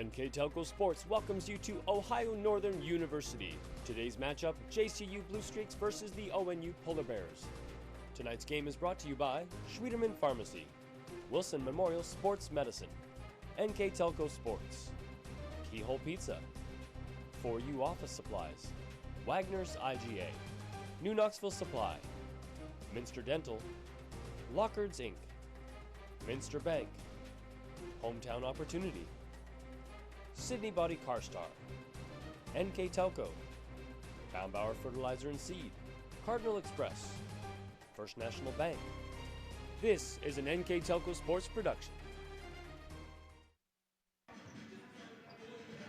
NKTelco Sports welcomes you to Ohio Northern University. Today's matchup, JCU Blue Streaks versus the ONU Polar Bears. Tonight's game is brought to you by Schwieterman Pharmacy, Wilson Memorial Sports Medicine, NKTelco Sports, Keyhole Pizza, 4U Office Supplies, Wagner's IGA, New Knoxville Supply, Minster Dental, Lockhart's Inc., Minster Bank, Hometown Opportunity, Sydney Body Car Star, NKTelco, Baumbauer Fertilizer and Seed, Cardinal Express, First National Bank. This is an NKTelco Sports production.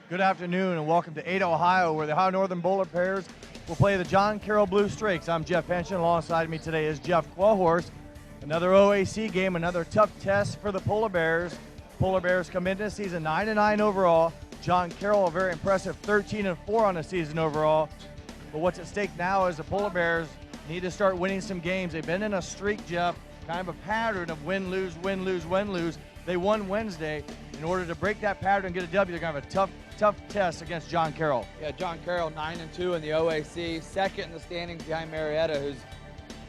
Good afternoon and welcome to Ada, Ohio, where the Ohio Northern Polar Bears will play the John Carroll Blue Streaks. I'm Jeff Pension. Alongside me today is Jeff Quahorst. Another OAC game, another tough test for the Polar Bears. Polar Bears come into the season 9-9 overall. John Carroll, a very impressive 13-4 on the season overall. But what's at stake now is the Polar Bears need to start winning some games. They've been in a streak, Jeff, kind of a pattern of win, lose, win, lose, win, lose. They won Wednesday. In order to break that pattern and get a W, they're going to have a tough test against John Carroll. Yeah, John Carroll 9-2 in the OAC, second in the standings behind Marietta, who's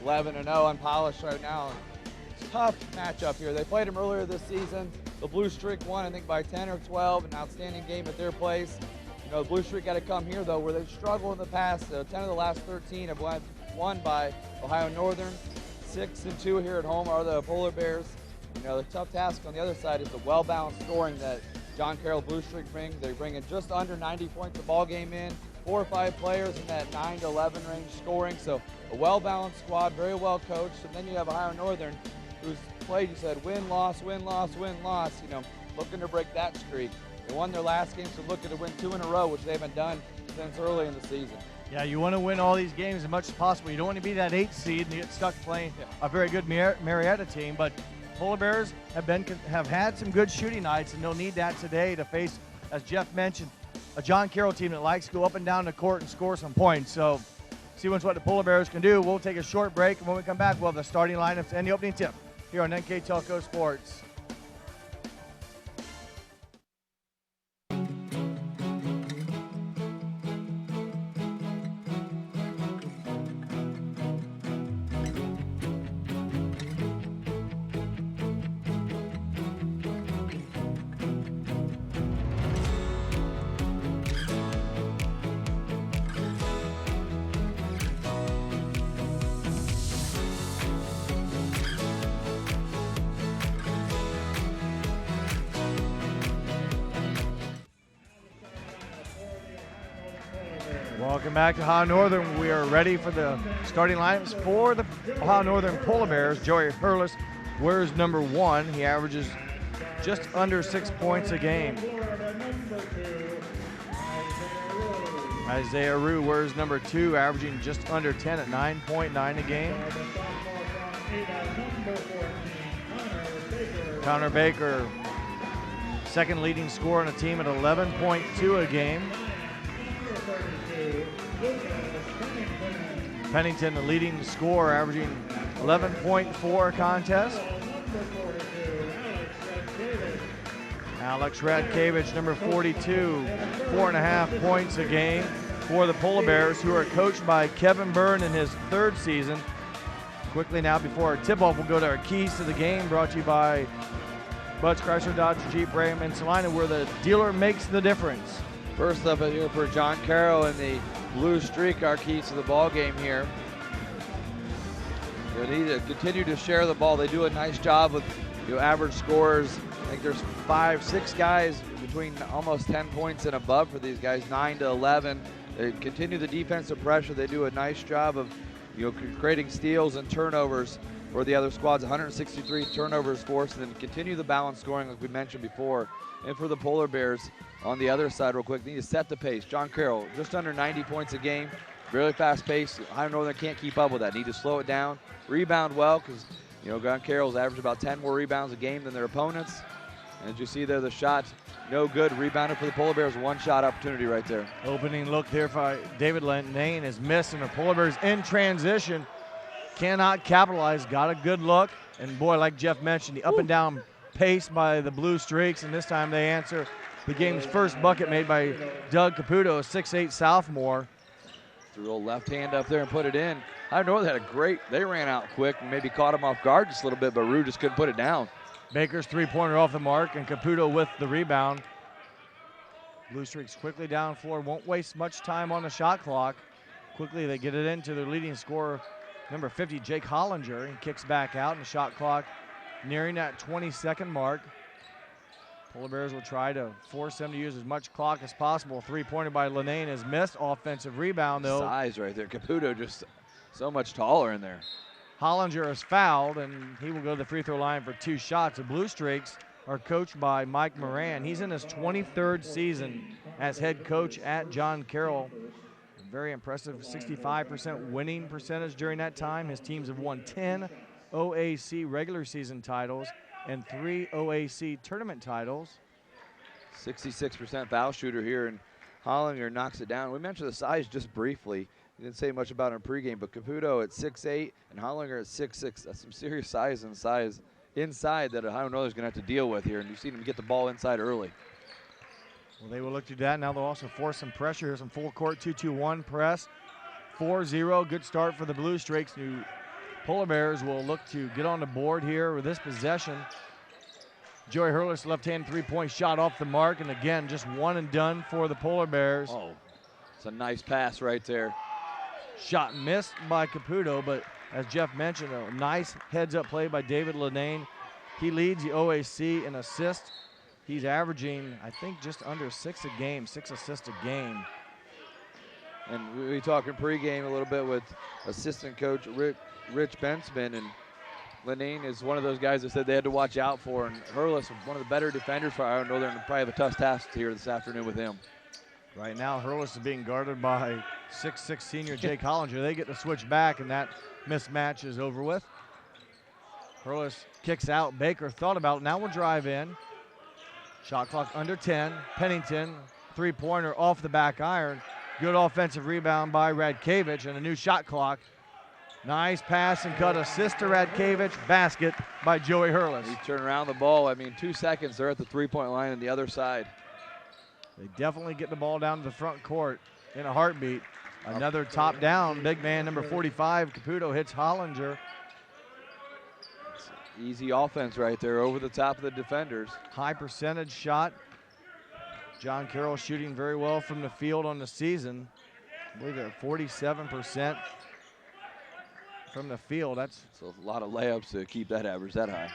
11-0 unpolished right now. Tough matchup here. They played them earlier this season. The Blue Streak won, I think, by 10 or 12, an outstanding game at their place. You know, the Blue Streak got to come here, though, where they've struggled in the past. 10 of the last 13 have won by Ohio Northern. 6-2 here at home are the Polar Bears. You know, the tough task on the other side is the well-balanced scoring that John Carroll Blue Streak brings. They bring in just under 90 points a ball game in, 4 or 5 players in that 9-11 range scoring. So a well-balanced squad, very well coached. And then you have Ohio Northern, who's played, you said, win, loss, win, loss, win, loss. You know, looking to break that streak. They won their last game, so looking to win 2 in a row, which they haven't done since early in the season. Yeah, you want to win all these games as much as possible. You don't want to be that 8th seed and you get stuck playing a very good Marietta team. But Polar Bears have had some good shooting nights, and they'll need that today to face, as Jeff mentioned, a John Carroll team that likes to go up and down the court and score some points. So see what the Polar Bears can do. We'll take a short break, and when we come back, we'll have the starting lineups and the opening tip here on NKTelco Sports. Welcome back to Ohio Northern. We are ready for the starting lineups for the Ohio Northern Polar Bears. Joey Hurlis wears number 1. He averages just under 6 points a game. Isaiah Rue wears number 2, averaging just under 10 at 9.9 a game. Connor Baker, second leading scorer on the team at 11.2 a game. Pennington, the leading scorer, averaging 11.4 a contest. Alex Radkevich, number 42, 4.5 points a game for the Polar Bears, who are coached by Kevin Byrne in his 3rd season. Quickly now, before our tip-off, we'll go to our keys to the game, brought to you by Butts Chrysler Dodge Jeep Ram in Salina, where the dealer makes the difference. First up here for John Carroll in the Blue Streak, our keys to the ball game here. They need to continue to share the ball. They do a nice job with average scores. I think there's 5-6 guys between almost 10 points and above for these guys, 9-11. They continue the defensive pressure. They do a nice job of creating steals and turnovers for the other squads. 163 turnovers forced, and then continue the balanced scoring like we mentioned before. And for the Polar Bears, on the other side real quick, they need to set the pace. John Carroll, just under 90 points a game, really fast pace. Ohio Northern can't keep up with that. Need to slow it down, rebound well, because John Carroll's averaged about 10 more rebounds a game than their opponents. And as you see there, the shot, no good. Rebounded for the Polar Bears, 1-shot opportunity right there. Opening look there for David Lane is missed, and the Polar Bears in transition cannot capitalize. Got a good look, and boy, like Jeff mentioned, the up and down pace by the Blue Streaks, and this time they answer The game's first bucket made by Doug Caputo, a 6'8 sophomore. Threw a left hand up there and put it in. I know they had a great, they ran out quick and maybe caught him off guard just a little bit, but Rue just couldn't put it down. Baker's three-pointer off the mark, and Caputo with the rebound. Blue Streaks quickly down floor, won't waste much time on the shot clock. Quickly they get it into their leading scorer, number 50, Jake Hollinger, and kicks back out, and the shot clock nearing that 20-second mark. Polar Bears will try to force them to use as much clock as possible. Three-pointer by Lenane is missed. Offensive rebound, though. Size right there. Caputo just so much taller in there. Hollinger is fouled, and he will go to the free throw line for 2 shots. The Blue Streaks are coached by Mike Moran. He's in his 23rd season as head coach at John Carroll. Very impressive 65% winning percentage during that time. His teams have won 10 OAC regular season titles and 3 OAC tournament titles. 66% foul shooter here, and Hollinger knocks it down. We mentioned the size just briefly. We didn't say much about it in pregame, but Caputo at 6'8 and Hollinger at 6'6. That's some serious size inside that Ohio Northern's going to have to deal with here, and you've seen them get the ball inside early. Well, they will look to that. Now they'll also force some pressure here, some full court 2-2-1 press. 4-0, good start for the Blue Streaks. New Polar Bears will look to get on the board here with this possession. Joey Hurlis, left-hand three-point shot off the mark, and again, just one and done for the Polar Bears. Oh, it's a nice pass right there. Shot missed by Caputo, but as Jeff mentioned, a nice heads-up play by David Lenane. He leads the OAC in assists. He's averaging, I think, just under 6 a game, 6 assists a game. And we talked in pregame a little bit with assistant coach Rich Bensman, and Lenane is one of those guys that said they had to watch out for, and Hurlis, one of the better defenders for Ohio Northern, and probably have a tough task here this afternoon with him. Right now, Hurlis is being guarded by 6'6 senior Jake Hollinger. They get to switch back, and that mismatch is over with. Hurlis kicks out. Baker thought about it. Now we'll drive in. Shot clock under 10. Pennington, three-pointer off the back iron. Good offensive rebound by Radkevich, and a new shot clock. Nice pass and cut, assist to Radkevich. Basket by Joey Hurlis. He turned around the ball. I mean, 2 seconds. They're at the three-point line on the other side. They definitely get the ball down to the front court in a heartbeat. Another top down. Big man number 45, Caputo, hits Hollinger. It's easy offense right there over the top of the defenders. High percentage shot. John Carroll shooting very well from the field on the season. I believe they're at 47% from the field. That's a lot of layups to keep that average that high.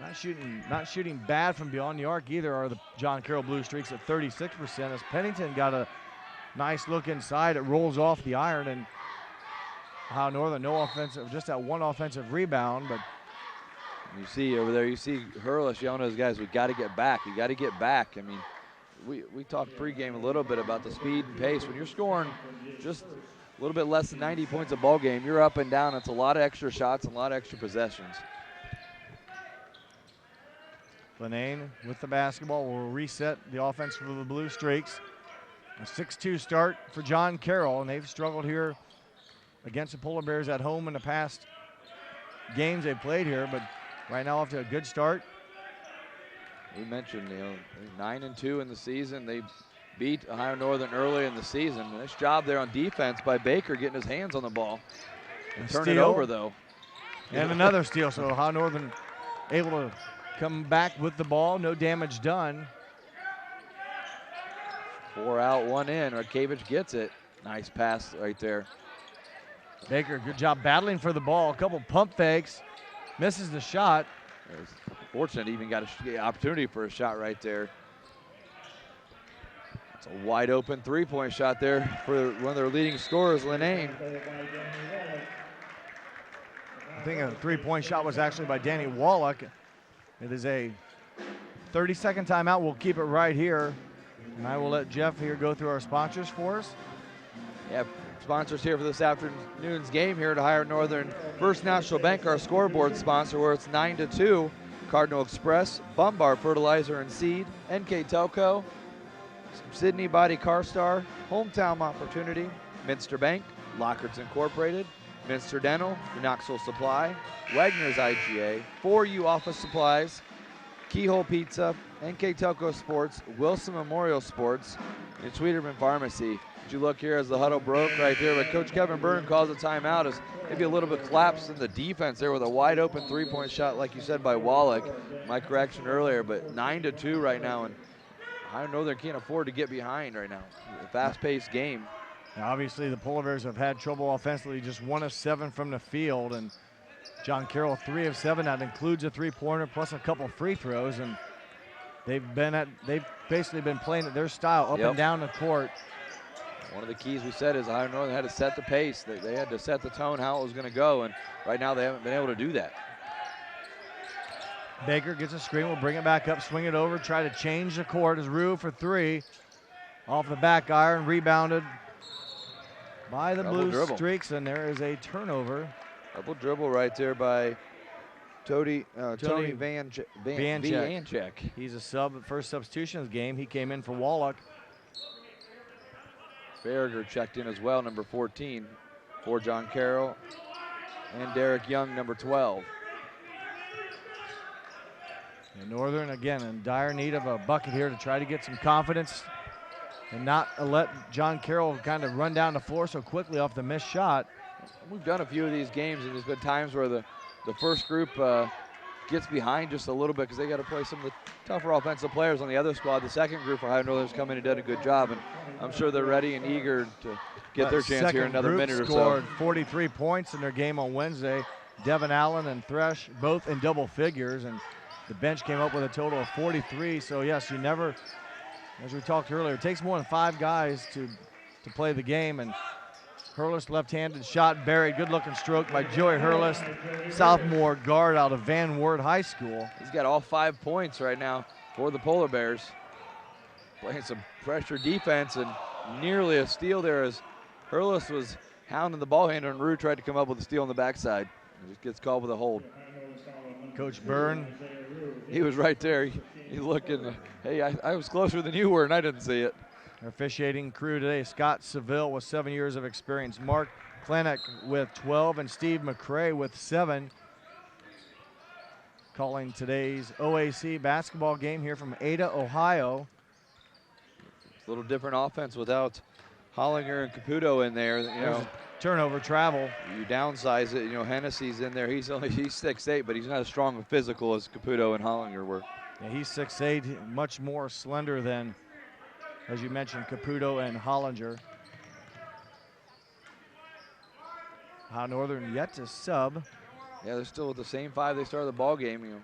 Not shooting bad from beyond the arc either are the John Carroll Blue Streaks at 36%. As Pennington got a nice look inside, it rolls off the iron, and Ohio Northern no offensive, just that one offensive rebound. But you see over there, you see Hurlis yelling at those guys, we got to get back. You got to get back. I mean, we talked pregame a little bit about the speed and pace. When you're scoring just a little bit less than 90 points a ball game, you're up and down. It's a lot of extra shots and a lot of extra possessions. Lenane with the basketball will reset the offense for the Blue Streaks. A 6-2 start for John Carroll, and they've struggled here against the Polar Bears at home in the past games they've played here, but right now off to a good start. We mentioned, 9-2 in the season. They beat Ohio Northern early in the season. Nice job there on defense by Baker getting his hands on the ball. And turn it over, though. And another steal, so Ohio Northern able to come back with the ball, no damage done. 4 out, 1 in. Radkevich gets it. Nice pass right there. Baker, good job battling for the ball. A couple pump fakes. Misses the shot. Fortunate, even got an opportunity for a shot right there. It's a wide open three-point shot there for one of their leading scorers, Lenane. I think a three-point shot was actually by Danny Wallach. It is a 30-second timeout. We'll keep it right here. And I will let Jeff here go through our sponsors for us. Yeah, sponsors here for this afternoon's game here at Ohio Northern. First National Bank, our scoreboard sponsor, where it's 9-2. Cardinal Express, Bombard Fertilizer and Seed, NKTelco, Sydney Body Car Star, Hometown Opportunity, Minster Bank, Lockhart's Incorporated, Minster Dental, Knoxville Supply, Wagner's IGA, 4U Office Supplies, Keyhole Pizza, NKTelco Sports, Wilson Memorial Sports, and Sweeterman Pharmacy. As you look here as the huddle broke right there, but Coach Kevin Byrne calls a timeout as maybe a little bit collapsed in the defense there with a wide open three-point shot, like you said, by Wallach. My correction earlier, but 9-2 right now, and Ohio Northern can't afford to get behind right now. A fast-paced game. Now obviously the Polar Bears have had trouble offensively, just 1 of 7 from the field, and John Carroll 3 of 7. That includes a three-pointer plus a couple free throws, and they've basically been playing at their style up and down the court. One of the keys we said is Ohio Northern had to set the pace. They had to set the tone how it was going to go, and right now they haven't been able to do that. Baker gets a screen, will bring it back up, swing it over, try to change the court as Rue for 3. Off the back iron, rebounded by the Blue Streaks, and there is a turnover. Double dribble right there by Tony Vanchek. He's a sub, first substitution of the game. He came in for Wallach. Farragher checked in as well, number 14, for John Carroll. And Derek Young, number 12. And Northern, again, in dire need of a bucket here to try to get some confidence and not let John Carroll kind of run down the floor so quickly off the missed shot. We've done a few of these games, and there's been times where the first group gets behind just a little bit because they got to play some of the tougher offensive players on the other squad. The second group for Ohio Northern's come in and done a good job, and I'm sure they're ready and eager to get their chance here in another minute or so. Scored 43 points in their game on Wednesday. Devin Allen and Thresh both in double figures, and the bench came up with a total of 43. So yes, you never, as we talked earlier, it takes more than 5 guys to play the game, and Hurlist left-handed shot buried. Good-looking stroke by Joey Hurlist, sophomore guard out of Van Wert High School. He's got all 5 points right now for the Polar Bears. Playing some pressure defense and nearly a steal there as Hurlist was hounding the ball handler and Rue tried to come up with a steal on the backside. He just gets called with a hold. Coach Byrne. He was right there. He's looking, hey, I was closer than you were and I didn't see it. Our officiating crew today, Scott Seville with 7 years of experience, Mark Klenek with 12, and Steve McCrae with 7. Calling today's OAC basketball game here from Ada, Ohio. It's a little different offense without Hollinger and Caputo in there. You know, turnover travel. You downsize it. You know, Hennessy's in there. He's 6'8", but he's not as strong and physical as Caputo and Hollinger were. Yeah, he's 6'8", much more slender than, as you mentioned, Caputo and Hollinger. Ohio Northern yet to sub. Yeah, they're still with the same 5 they started the ball game. You know,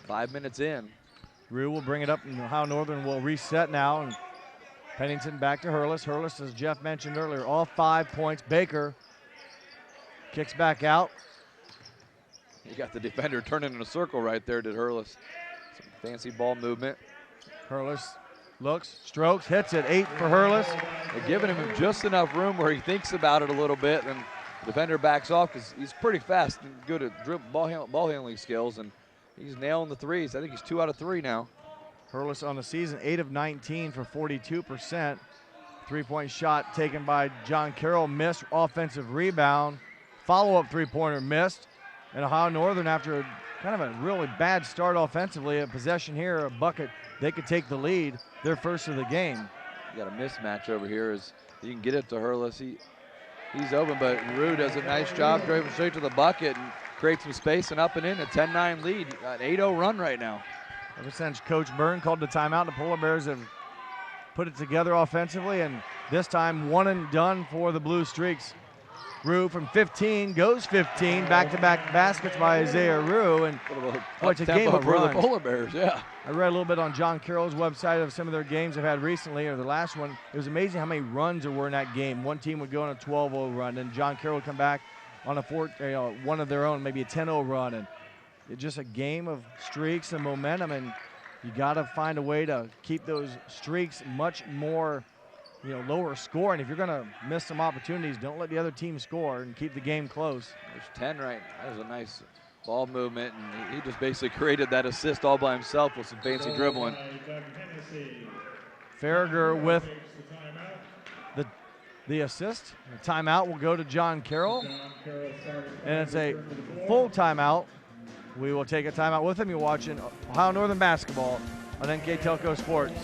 5 minutes in. Rue will bring it up, and Ohio Northern will reset now. And Pennington back to Hurlist. Hurlist, as Jeff mentioned earlier, all 5 points. Baker kicks back out. You got the defender turning in a circle right there, did Hurlist. Some fancy ball movement. Hurlist looks, strokes, hits it. 8 for Hurlist. They're giving him just enough room where he thinks about it a little bit, and the defender backs off because he's pretty fast and good at ball handling skills, and he's nailing the threes. I think he's 2 out of 3 now. Hurlist on the season, 8 of 19 for 42%. 3-point shot taken by John Carroll, missed. Offensive rebound. Follow-up three-pointer missed. And Ohio Northern, after kind of a really bad start offensively, a possession here, a bucket, they could take the lead, their first of the game. You got a mismatch over here as you can get it to Hurlist. He's open, but Rue does a nice job driving straight to the bucket and creates some space and up and in, a 10-9 lead. An 8-0 run right now. Ever since Coach Byrne called the timeout, the Polar Bears have put it together offensively, and this time one and done for the Blue Streaks. Rue from 15 goes 15, back-to-back baskets by Isaiah Rue, and it's a game of runs. For the Polar Bears, yeah. I read a little bit on John Carroll's website of some of their games they've had recently, or the last one. It was amazing how many runs there were in that game. One team would go on a 12-0 run, and John Carroll would come back on a one of their own, maybe a 10-0 run, and it's just a game of streaks and momentum, and you got to find a way to keep those streaks much more, lower scoring. If you're going to miss some opportunities, don't let the other team score and keep the game close. There's 10 right. That was a nice ball movement, and he just basically created that assist all by himself with some fancy dribbling. Farragher with the assist. The timeout will go to John Carroll, and it's a full timeout We will take a timeout with him. You're watching Ohio Northern basketball on NKTelco Sports.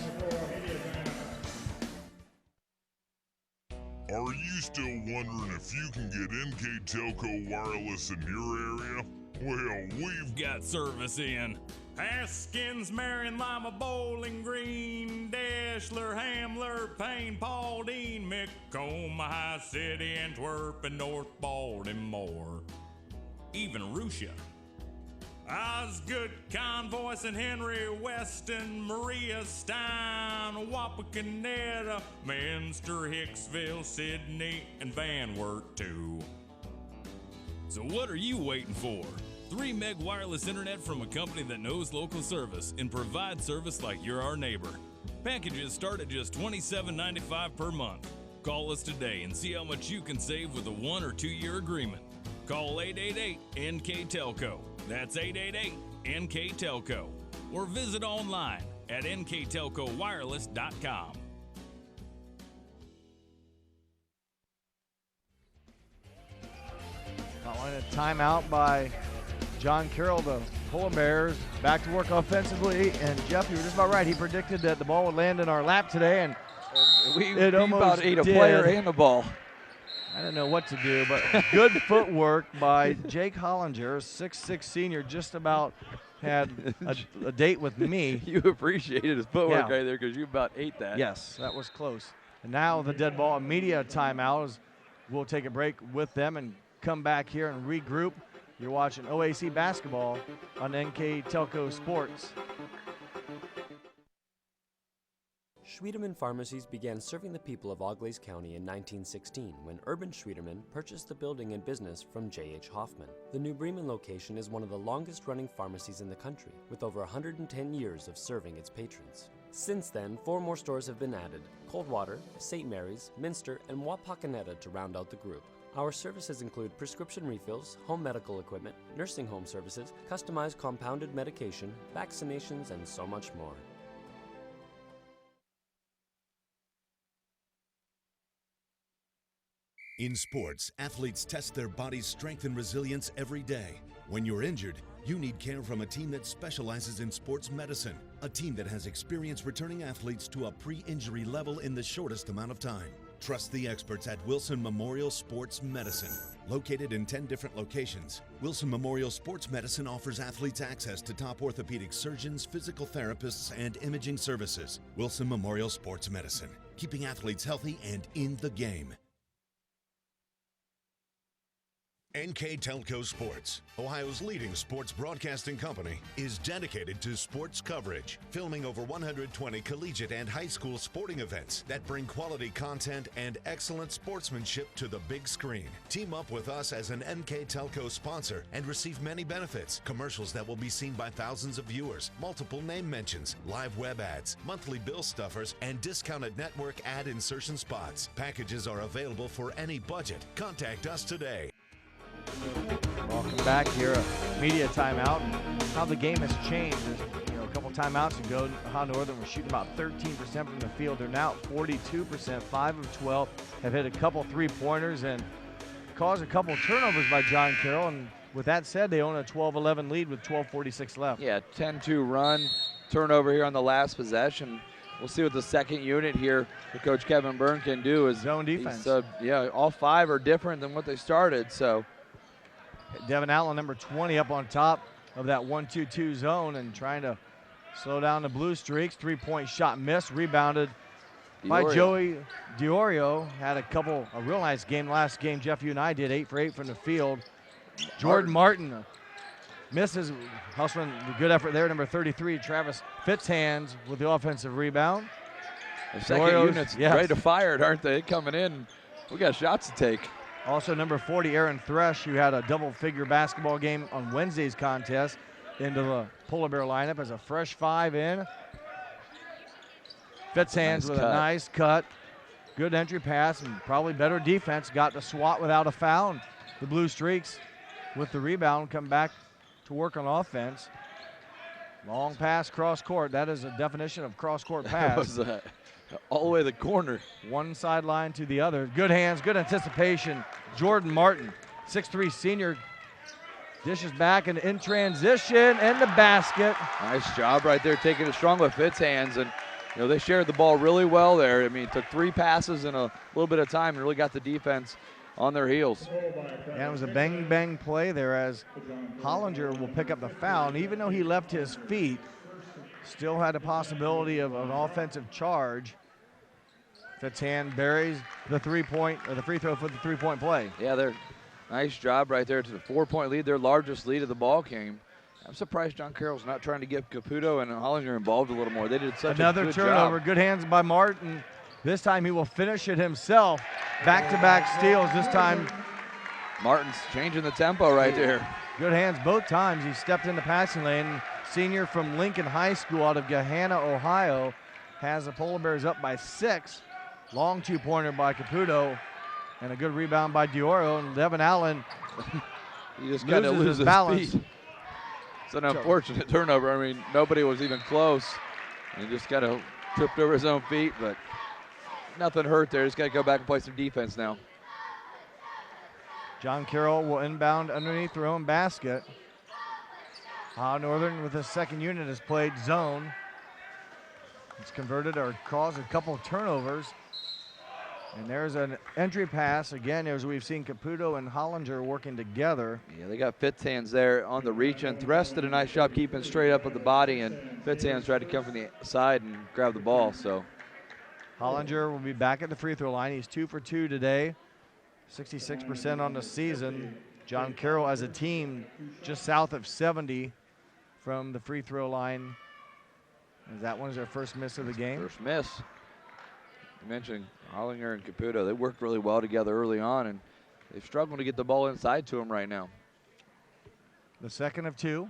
Are you still wondering if you can get NKTelco wireless in your area? Well, we've got service in Haskins, Marion, Lima, Bowling Green, Dashler, Hamler, Payne, Pauldine, Macomb, High City, Antwerp, and North Baltimore. Even Russia. Osgood, Convoy, St. Henry, Weston, Maria, Stein, Wapakoneta, Minster, Hicksville, Sydney, and Van Wert, too. So what are you waiting for? 3 meg wireless internet from a company that knows local service and provides service like you're our neighbor. Packages start at just $27.95 per month. Call us today and see how much you can save with a 1 or 2 year agreement. Call 888-NK-TELCO. That's 888-NK-TELCO. Or visit online at nktelcowireless.com. Following a timeout by John Carroll, the Polar Bears back to work offensively. And Jeff, you were just about right. He predicted that the ball would land in our lap today, and it almost about ate a player and the ball. I don't know what to do, but good footwork by Jake Hollinger, 6'6" senior, just about had a date with me. You appreciated his footwork right there because you about ate that. Yes, that was close. And now the dead ball, media timeout. We'll take a break with them and come back here and regroup. You're watching OAC basketball on NKTelco Sports. Schwiedemann Pharmacies began serving the people of Auglaize County in 1916 when Urban Schwiedemann purchased the building and business from J.H. Hoffman. The New Bremen location is one of the longest-running pharmacies in the country, with over 110 years of serving its patrons. Since then, 4 more stores have been added: Coldwater, St. Mary's, Minster, and Wapakoneta to round out the group. Our services include prescription refills, home medical equipment, nursing home services, customized compounded medication, vaccinations, and so much more. In sports, athletes test their body's strength and resilience every day. When you're injured, you need care from a team that specializes in sports medicine. A team that has experience returning athletes to a pre-injury level in the shortest amount of time. Trust the experts at Wilson Memorial Sports Medicine. Located in 10 different locations, Wilson Memorial Sports Medicine offers athletes access to top orthopedic surgeons, physical therapists, and imaging services. Wilson Memorial Sports Medicine, keeping athletes healthy and in the game. NKTelco Sports, Ohio's leading sports broadcasting company, is dedicated to sports coverage, filming over 120 collegiate and high school sporting events that bring quality content and excellent sportsmanship to the big screen. Team up with us as an NKTelco sponsor and receive many benefits: commercials that will be seen by thousands of viewers, multiple name mentions, live web ads, monthly bill stuffers, and discounted network ad insertion spots. Packages are available for any budget. Contact us today. Welcome back here, a media timeout. How the game has changed. A couple timeouts ago, Ohio Northern was shooting about 13% from the field. They're now at 42%, 5 of 12, have hit a couple three-pointers and caused a couple turnovers by John Carroll. And with that said, they own a 12-11 lead with 12:46 left. Yeah, 10-2 run, turnover here on the last possession. We'll see what the second unit here that Coach Kevin Byrne can do. Is zone defense. All 5 are different than what they started, so. Devin Allen, number 20, up on top of that 1-2-2 zone and trying to slow down the Blue Streaks. 3-point shot missed, rebounded by Joey Diorio. Had a real nice game last game. Jeff, you and I did 8 for 8 from the field. Jordan Martin misses, hustling, good effort there. Number 33, Travis Fitzhands with the offensive rebound. The second unit's ready to fire it, aren't they? Coming in, we got shots to take. Also, number 40, Aaron Thresh, who had a double-figure basketball game on Wednesday's contest, into the Polar Bear lineup as a fresh 5 in. Fitzhands with a nice cut. Good entry pass and probably better defense. Got the swat without a foul. And the Blue Streaks with the rebound come back to work on offense. Long pass cross court. That is a definition of cross court pass. That was all the way to the corner. One sideline to the other. Good hands, good anticipation. Jordan Martin, 6'3" senior, Dishes back and in transition and the basket. Nice job right there, taking it strong with Fitt's hands. And, you know, they shared the ball really well there. I mean, it took 3 passes in a little bit of time and really got the defense on their heels. Yeah, it was a bang-bang play there as Hollinger will pick up the foul. And even though he left his feet, still had a possibility of an offensive charge. Fitt's hand buries the free throw for the 3-point play. Yeah, they're nice job right there to the 4-point lead, their largest lead of the ball game. I'm surprised John Carroll's not trying to get Caputo and Hollinger involved a little more. They did such Another a good turnover, job. good hands by Martin. This time he will finish it himself. Back-to-back steals, this time. Martin's changing the tempo right there. Good hands both times. He stepped in the passing lane. Senior from Lincoln High School out of Gahanna, Ohio, has the Polar Bears up by 6. Long 2-pointer by Caputo, and a good rebound by Dioro. And Devin Allen he just kind of loses his balance. feet. It's an unfortunate turnover. I mean, nobody was even close. He just kind of tripped over his own feet, but nothing hurt there. Just got to go back and play some defense now. John Carroll will inbound underneath their own basket. Northern with his second unit has played zone. It's converted or caused a couple of turnovers. And there's an entry pass again, as we've seen Caputo and Hollinger working together. Yeah, they got Fitt's hands there on the reach, and Threst did a nice job keeping straight up with the body, and Fitt's hands tried to come from the side and grab the ball. So Hollinger will be back at the free throw line. He's 2 for 2 today, 66% on the season. John Carroll as a team just south of 70 from the free throw line. As that one's their first miss of the game. First miss. You mentioned Hollinger and Caputo. They worked really well together early on, and they've struggled to get the ball inside to them right now. The second of 2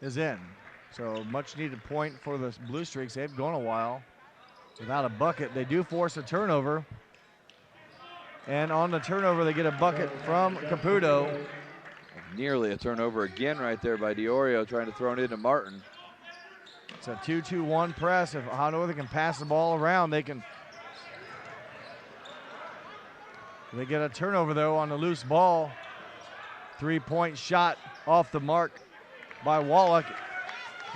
is in. So much needed point for the Blue Streaks. They've gone a while without a bucket. They do force a turnover. And on the turnover, they get a bucket from Caputo. Nearly a turnover again right there by Diorio, trying to throw it into Martin. It's a 2-2-1 press. If Northern can pass the ball around, they can. They get a turnover, though, on the loose ball. 3-point shot off the mark by Wallach.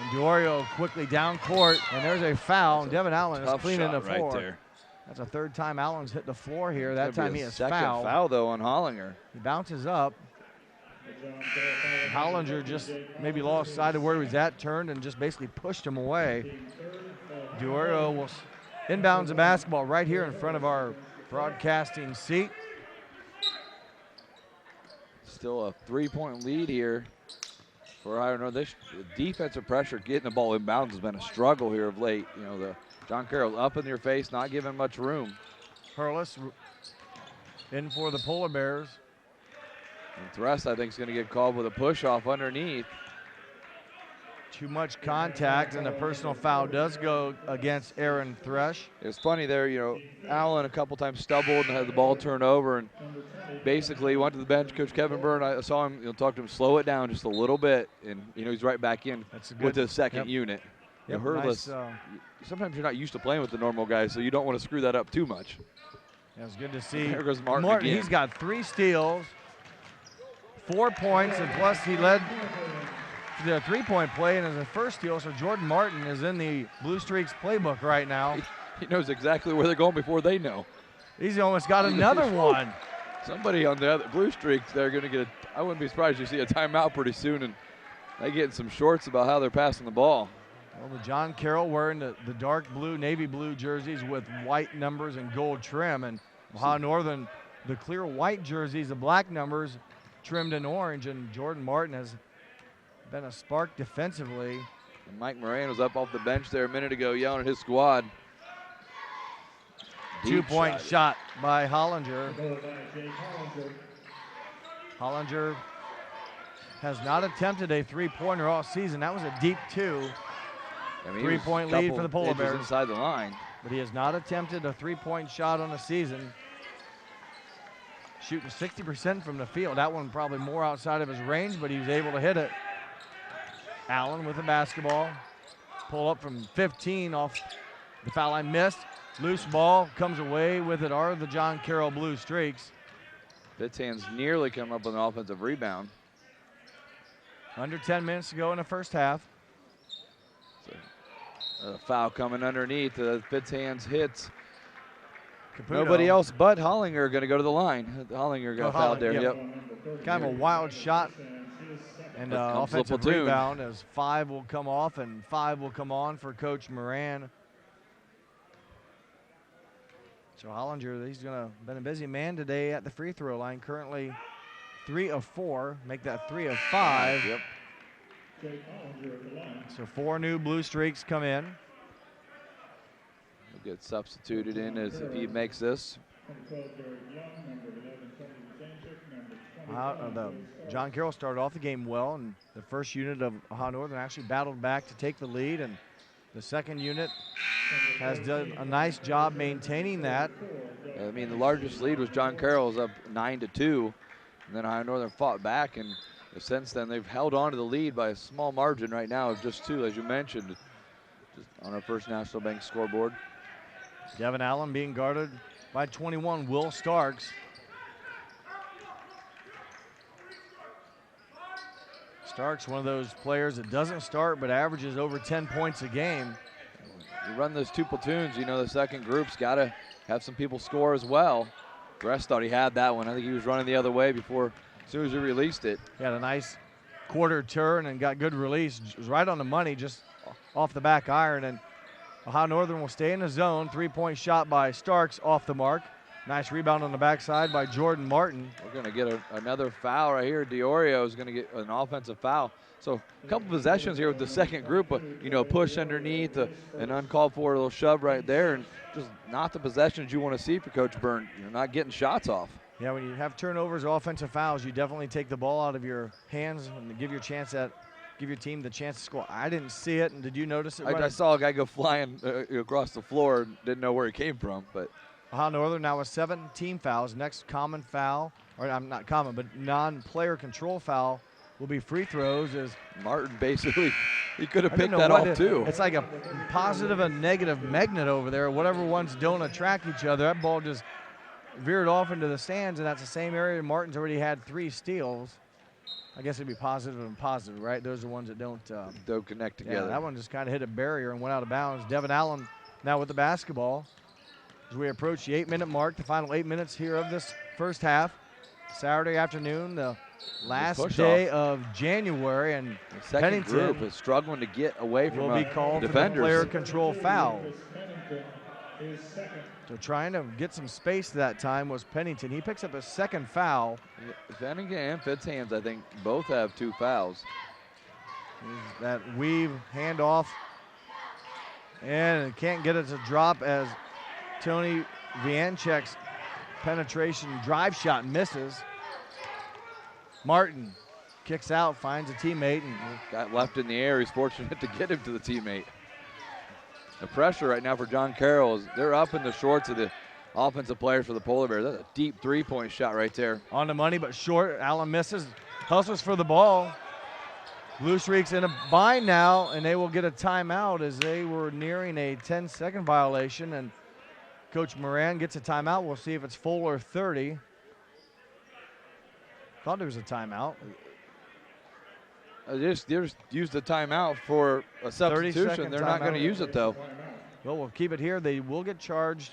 And Diorio quickly down court, and there's a foul. Devin Allen is cleaning the floor. Right there. That's the third time Allen's hit the floor here. That time he has second fouled. foul, though, on Hollinger. He bounces up. Hollinger just maybe lost sight of where he was at, turned, and just basically pushed him away. Diorio will inbounds the basketball right here in front of our broadcasting seat. Still a 3-point lead here for Ohio Northern. This defensive pressure, getting the ball inbounds has been a struggle here of late. You know, the John Carroll up in your face, not giving much room. Hurlis in for the Polar Bears. And Threst, I think, is going to get called with a push-off underneath. Too much contact, and a personal foul does go against Aaron Thresh. It's funny there, you know, Allen a couple times stumbled and had the ball turned over, and basically went to the bench. Coach Kevin Byrne, I saw him, talk to him, slow it down just a little bit, and, he's right back in with the second unit. Yep, Hurlis, nice, sometimes you're not used to playing with the normal guys, so you don't want to screw that up too much. Yeah, it's good to see. There goes Martin again. He's got 3 steals, 4 points, and plus he led the 3-point play and is the first steal. So Jordan Martin is in the Blue Streaks playbook right now. He knows exactly where they're going before they know. He's almost got another one. Somebody on the other Blue Streaks, they're going to get I wouldn't be surprised if you see a timeout pretty soon, and they get in some shorts about how they're passing the ball. Well, the John Carroll wearing the dark blue, navy blue jerseys with white numbers and gold trim, and Ohio Northern, the clear white jerseys, the black numbers trimmed in orange, and Jordan Martin has been a spark defensively. And Mike Moran was up off the bench there a minute ago yelling at his squad. 2-point shot by Hollinger. Hollinger has not attempted a 3-pointer all season. That was a deep 2. 3-point lead for the Polar Bears. Inside the line. But he has not attempted a 3-point shot on the season. Shooting 60% from the field. That one probably more outside of his range, but he was able to hit it. Allen with the basketball. Pull up from 15 off the foul line, missed. Loose ball, comes away with it are the John Carroll Blue Streaks. Fitzhands nearly come up with an offensive rebound. Under 10 minutes to go in the first half. A foul coming underneath. Fitz hands hits. Caputo. Nobody else but Hollinger going to go to the line. Hollinger got fouled there. Yep. Kind of a wild shot. And offensive rebound as 5 will come off and 5 will come on for Coach Moran. So Hollinger, he's been a busy man today at the free throw line. Currently 3 of 4, make that 3 of 5. Yep. So 4 new blue streaks come in. He'll get substituted in as if he makes this. John Carroll started off the game well, and the first unit of Ohio Northern actually battled back to take the lead, and the second unit has done a nice job maintaining that. I mean, the largest lead was John Carroll's up 9-2, and then Ohio Northern fought back, and since then they've held on to the lead by a small margin right now of just 2, as you mentioned, just on our First National Bank scoreboard. Devin Allen being guarded by 21, Will Starks. Starks, one of those players that doesn't start but averages over 10 points a game. You run those 2 platoons, you know the second group's got to have some people score as well. Gress thought he had that one. I think he was running the other way before, as soon as he released it. He had a nice quarter turn and got good release. It was right on the money, just off the back iron. And Ohio Northern will stay in the zone. 3-point shot by Starks off the mark. Nice rebound on the backside by Jordan Martin. We're going to get another foul right here. Diorio is going to get an offensive foul. So a couple possessions here with the second group, push underneath, an uncalled for little shove right there, and just not the possessions you want to see for Coach Byrne. You're not getting shots off. Yeah, when you have turnovers or offensive fouls, you definitely take the ball out of your hands and give your team the chance to score. I didn't see it, and did you notice it? I saw a guy go flying across the floor, didn't know where he came from, but. Ohio Northern now with 7 team fouls. Next common foul, or not common, but non-player control foul will be free throws. As Martin basically, he could have picked that off too. It's like a positive and negative magnet over there. Whatever ones don't attract each other, that ball just veered off into the stands, and that's the same area. Martin's already had 3 steals. I guess it'd be positive and positive, right? Those are the ones that don't connect together. Yeah, that one just kind of hit a barrier and went out of bounds. Devin Allen now with the basketball. As we approach the 8-minute mark, the final 8 minutes here of this first half. Saturday afternoon, the last day of January, and the second group is struggling to get away from will be called defenders. For the player control foul. So trying to get some space that time was Pennington. He picks up his second foul. Pennington and Fitzhands, I think, both have 2 fouls. That weave handoff, and can't get it to drop as Tony Vianchek's penetration drive shot misses. Martin kicks out, finds a teammate, and got left in the air. He's fortunate to get him to the teammate. The pressure right now for John Carroll is they're up in the shorts of the offensive players for the Polar Bears. That's a deep 3-point shot right there. On the money, but short. Allen misses, hustles for the ball. Blue Streaks in a bind now, and they will get a timeout as they were nearing a 10-second violation, and Coach Moran gets a timeout. We'll see if it's full or 30. Thought there was a timeout. They just used the timeout for a substitution. They're not going to use it, though. Well, we'll keep it here. They will get charged.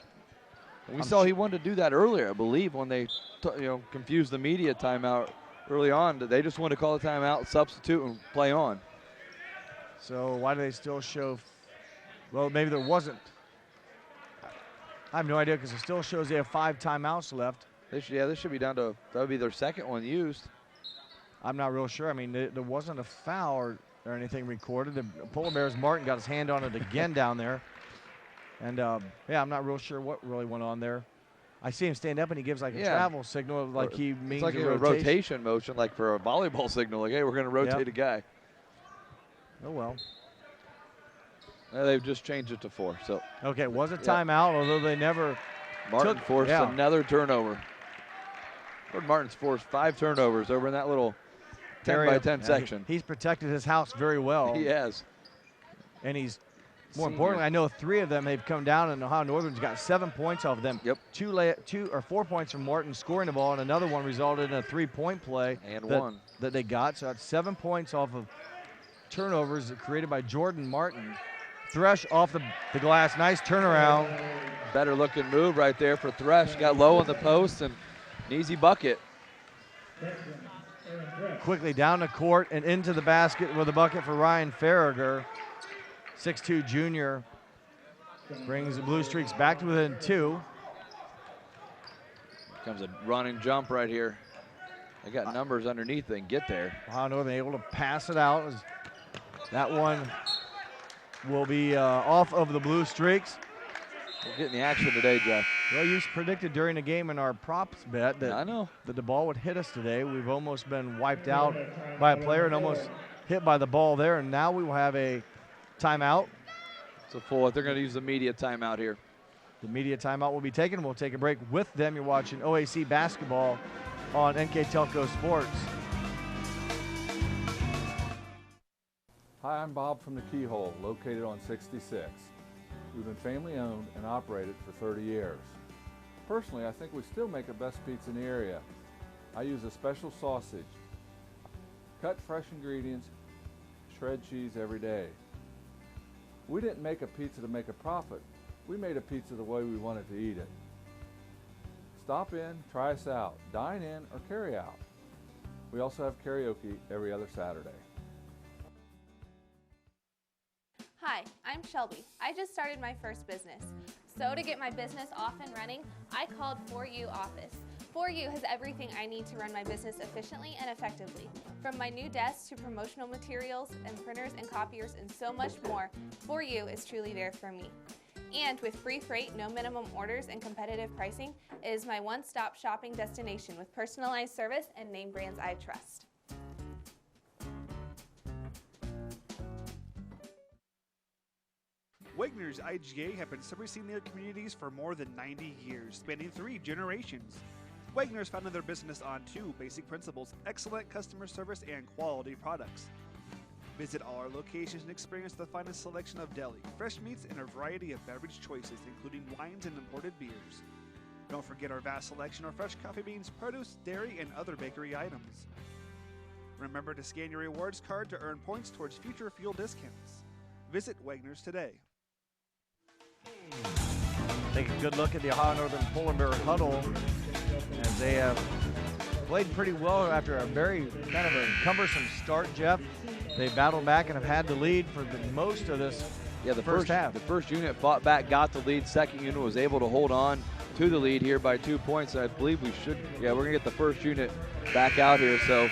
We saw he wanted to do that earlier, I believe, when they confused the media timeout early on. They just want to call a timeout, substitute, and play on. So why do they still show? Well, maybe there wasn't. I have no idea because it still shows they have 5 timeouts left. This should be down to, that would be their second one used. I'm not real sure. I mean, there wasn't a foul or anything recorded. The Polar Bears, Martin got his hand on it again down there. And, yeah, I'm not real sure what really went on there. I see him stand up, and he gives, like, a travel signal, like he means it's like a rotation motion, like for a volleyball signal. Like, hey, we're going to rotate a guy. Oh, well. They've just changed it to 4. So okay, it was a timeout, although they never Martin forced another turnover. Martin's forced 5 turnovers over in that little 10 by 10 section. He's protected his house very well. He has. And he's More importantly, I know 3 of them, they've come down, and Ohio Northern's got 7 points off of them. Yep. 2 or 4 points from Martin scoring the ball, and another one resulted in a 3-point play that they got. So that's 7 points off of turnovers created by Jordan Martin. Thresh off the glass, nice turnaround. Better looking move right there for Thresh. Got low on the post and an easy bucket. Quickly down the court and into the basket with a bucket for Ryan Farragher. 6'2" junior brings the Blue Streaks back to within 2. Comes a running jump right here. They got numbers underneath. They can get there. Ohio Northern able to pass it out. That one will be off of the Blue Streaks. We're getting the action today, Jeff. Well, you predicted during the game in our props bet that, I know, that the ball would hit us today. We've almost been wiped out by a player and almost hit by the ball there, and now we will have a timeout. It's a full. They're going to use the media timeout here. The media timeout will be taken. We'll take a break with them. You're watching OAC basketball on NKTelco Sports. Hi, I'm Bob from the Keyhole, located on 66. We've been family owned and operated for 30 years. Personally, I think we still make the best pizza in the area. I use a special sausage. Cut fresh ingredients, shred cheese every day. We didn't make a pizza to make a profit. We made a pizza the way we wanted to eat it. Stop in, try us out, dine in, or carry out. We also have karaoke every other Saturday. Hi, I'm Shelby. I just started my first business. So to get my business off and running, I called 4U Office. 4U has everything I need to run my business efficiently and effectively. From my new desk to promotional materials and printers and copiers and so much more, 4U is truly there for me. And with free freight, no minimum orders, and competitive pricing, it is my one-stop shopping destination with personalized service and name brands I trust. Wegner's IGA have been servicing their communities for more than 90 years, spanning 3 generations. Wegner's founded their business on 2 basic principles: excellent customer service and quality products. Visit all our locations and experience the finest selection of deli, fresh meats, and a variety of beverage choices, including wines and imported beers. Don't forget our vast selection of fresh coffee beans, produce, dairy, and other bakery items. Remember to scan your rewards card to earn points towards future fuel discounts. Visit Wegner's today. Take a good look at the Ohio Northern Polar Bear huddle as they have played pretty well after a very kind of a cumbersome start, Jeff. They battled back and have had the lead for the most of this first half. The first unit fought back, got the lead. Second unit was able to hold on to the lead here by 2 points. I believe we're going to get the first unit back out here. So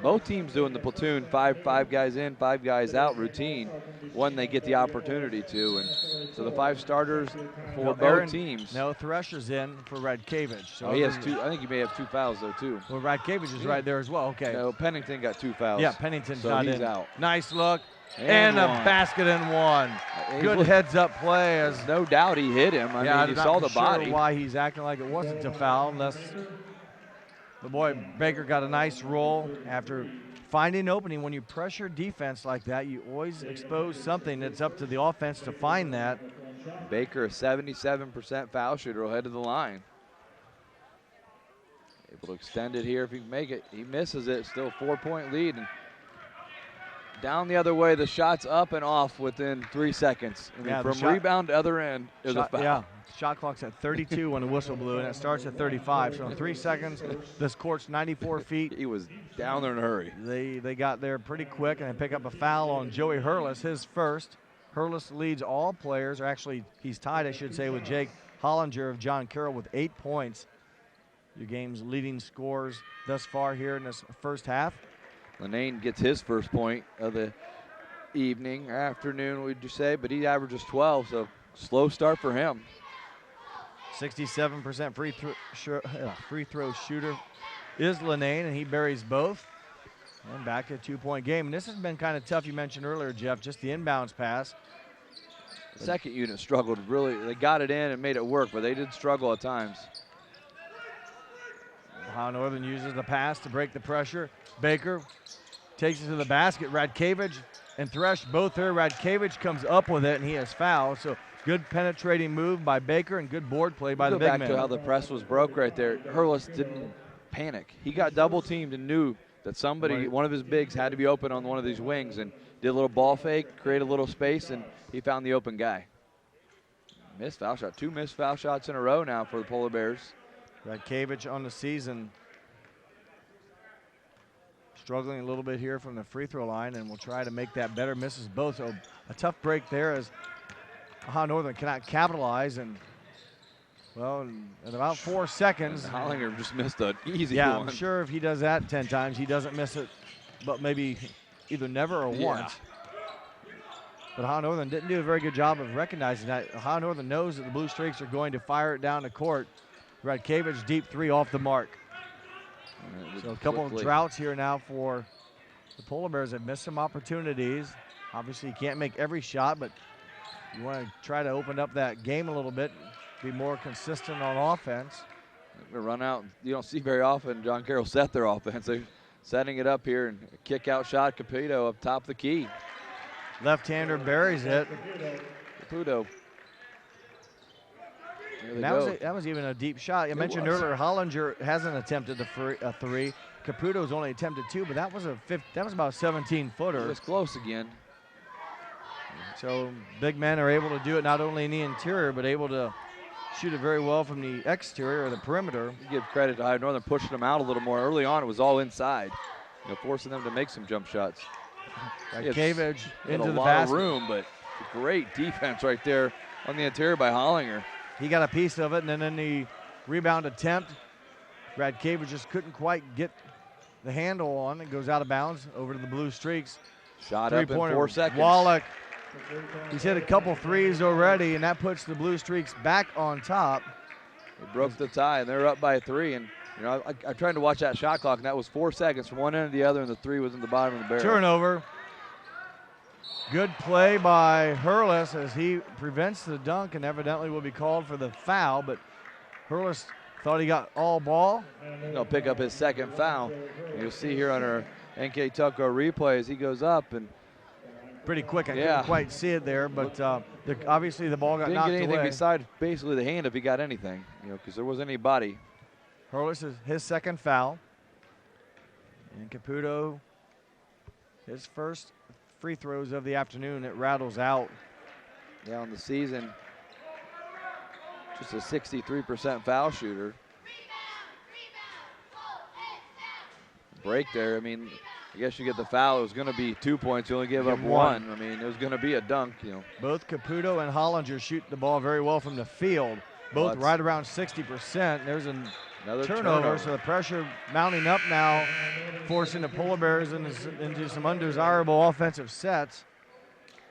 both teams doing the platoon, five guys in, 5 guys out routine when they get the opportunity to. And so the 5 starters for both teams. No, Thresher's in for Radkevich. So he has 2. I think he may have 2 fouls though too. Well, Radkevich is right there as well. Okay. No, Pennington got 2 fouls. Yeah, Pennington's so not he's in. out. Nice look. And a basket and one. Good heads-up play. As no doubt he hit him. I mean, you saw the body. Sure why he's acting like it wasn't a foul, unless the boy Baker got a nice roll after finding an opening. When you pressure defense like that, you always expose something. It's up to the offense to find that. Baker, a 77% foul shooter, will head to the line. Able to extend it here if he can make it. He misses it. Still a 4-point lead. And down the other way, the shot's up and off within 3 seconds. I mean, from rebound to other end is a foul. Yeah, shot clock's at 32 when the whistle blew, and it starts at 35. So in 3 seconds, this court's 94 feet. He was down there in a hurry. They got there pretty quick, and they pick up a foul on Joey Hurlis, his first. Hurlis leads all players, or actually he's tied, I should say, with Jake Hollinger of John Carroll with 8 points. Your game's leading scorers thus far here in this first half. Lenane gets his first point of the evening, or afternoon, would you say, but he averages 12, so slow start for him. 67% free throw shooter is Lenane, and he buries both. And back to a 2-point game. And this has been kind of tough. You mentioned earlier, Jeff, just the inbounds pass. The second unit struggled really. They got it in and made it work, but they did struggle at times. Ohio Northern uses the pass to break the pressure. Baker takes it to the basket. Radkevich and threshed both there. Radkevich comes up with it, and he is fouled. So good penetrating move by Baker and good board play by the big man. Go back to how the press was broke right there. Hurlist didn't panic. He got double teamed and knew that somebody, one of his bigs, had to be open on one of these wings, and did a little ball fake, create a little space, and he found the open guy. Missed foul shot. 2 missed foul shots in a row now for the Polar Bears. Radkevich on the season struggling a little bit here from the free throw line, and will try to make that better. Misses both. So a tough break there as Ohio Northern cannot capitalize. And well, in about 4 seconds, and Hollinger just missed an easy one. one. I'm sure if he does that 10 times, he doesn't miss it, but maybe either never or once. But Ohio Northern didn't do a very good job of recognizing that. Ohio Northern knows that the Blue Streaks are going to fire it down the court. Radkevich deep 3 off the mark. So a couple of droughts here now for the Polar Bears. Have missed some opportunities. Obviously, you can't make every shot, but you want to try to open up that game a little bit, be more consistent on offense. They're gonna run out. You don't see very often John Carroll set their offense. They're setting it up here, and a kick out shot. Caputo up top of the key. Left-hander buries it. Caputo. That was even a deep shot. I mentioned earlier, Hollinger hasn't attempted a 3. Caputo's only attempted 2, but that was about a 17-footer. It was close again. So big men are able to do it not only in the interior, but able to shoot it very well from the exterior or the perimeter. You give credit to Ohio Northern pushing them out a little more. Early on, it was all inside, forcing them to make some jump shots. Radkevich into the basket. A lot of room, but great defense right there on the interior by Hollinger. He got a piece of it, and then in the rebound attempt, Radkevich just couldn't quite get the handle on. It goes out of bounds over to the Blue Streaks. Shot up in 4 seconds. Wallach, he's hit a couple threes already, and that puts the Blue Streaks back on top. They broke the tie, and they're up by 3. And I tried to watch that shot clock, and that was 4 seconds from one end to the other, and the 3 was in the bottom of the barrel. Turnover. Good play by Hurlist as he prevents the dunk and evidently will be called for the foul, but Hurlist thought he got all ball. He'll pick up his second foul. You'll see here on our NKTelco replay as he goes up, and pretty quick. I couldn't quite see it there, but obviously the ball got knocked away. Didn't get anything besides basically the hand if he got anything, because there wasn't any body. Hurlist is his second foul. And Caputo, his first free throws of the afternoon. It rattles out. Yeah, on the season, just a 63% foul shooter. Break there. I mean, I guess you get the foul. It was going to be 2 points. You only gave up 1. I mean, it was going to be a dunk. Both Caputo and Hollinger shoot the ball very well from the field. Both right around 60%. There's another turnover, so the pressure mounting up now, forcing the Polar Bears into some undesirable offensive sets.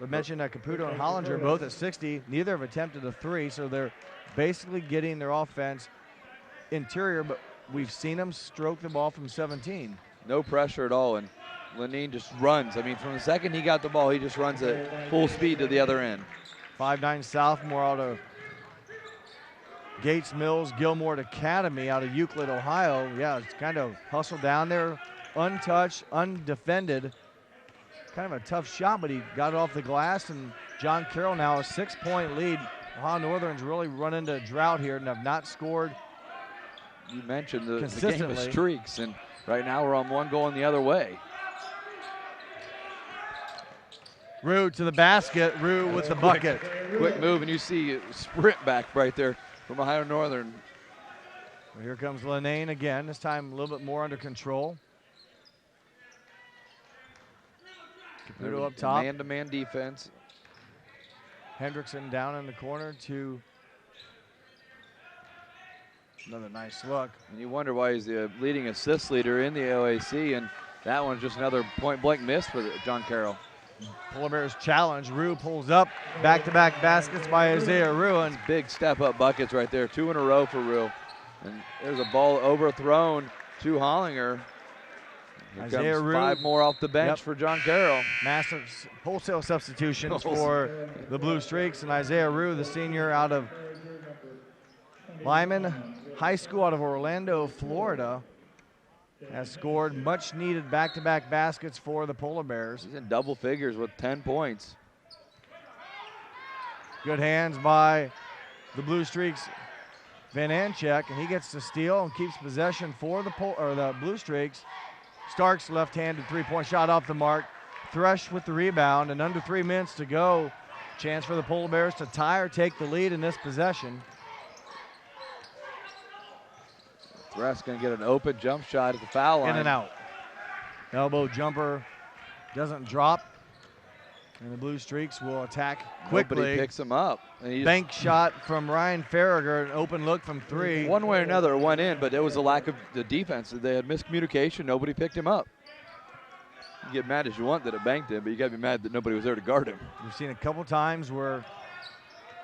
We mentioned that Caputo and Hollinger both at 60. Neither have attempted a 3, so they're basically getting their offense interior, but we've seen them stroke the ball from 17. No pressure at all, and Lenine just runs. I mean, from the second he got the ball, he just runs at full speed to the other end. 5'9" sophomore out of Gates Mills Gilmore Academy out of Euclid, Ohio. Yeah, it's kind of hustled down there, untouched, undefended. Kind of a tough shot, but he got it off the glass, and John Carroll now a 6-point lead. Ohio Northern's really run into a drought here and have not scored. You mentioned the game of streaks, and right now we're on one going the other way. Rue to the basket, Rue with the bucket. Quick move, and you see a sprint back right there from Ohio Northern. Well, here comes Lenane again, this time a little bit more under control. Caputo up top. Man-to-man defense. Hendrickson down in the corner to another nice look. And you wonder why he's the leading assist leader in the OAC, and that one's just another point-blank miss for John Carroll. Polar Bears challenge. Rue pulls up. Back-to-back baskets by Isaiah Rue. And big step-up buckets right there. 2 in a row for Rue. And there's a ball overthrown to Hollinger. Here Isaiah comes Rue. 5 more off the bench for John Carroll. Massive wholesale substitutions for the Blue Streaks. And Isaiah Rue, the senior out of Lyman High School out of Orlando, Florida. has scored much needed back-to-back baskets for the Polar Bears. He's in double figures with 10 points. Good hands by the Blue Streaks, Van Anchek, and he gets the steal and keeps possession for the Blue Streaks. Starks left-handed three-point shot off the mark. Thresh with the rebound, and under 3 minutes to go. Chance for the Polar Bears to tie or take the lead in this possession. Thresh going to get an open jump shot at the foul line. In and out. Elbow jumper doesn't drop. And the Blue Streaks will attack quickly. Nobody picks him up. Bank shot from Ryan Farragher, an open look from 3. One way or another, it went in, but it was a lack of the defense. They had miscommunication. Nobody picked him up. You get mad as you want that it banked him, but you got to be mad that nobody was there to guard him. We've seen a couple times where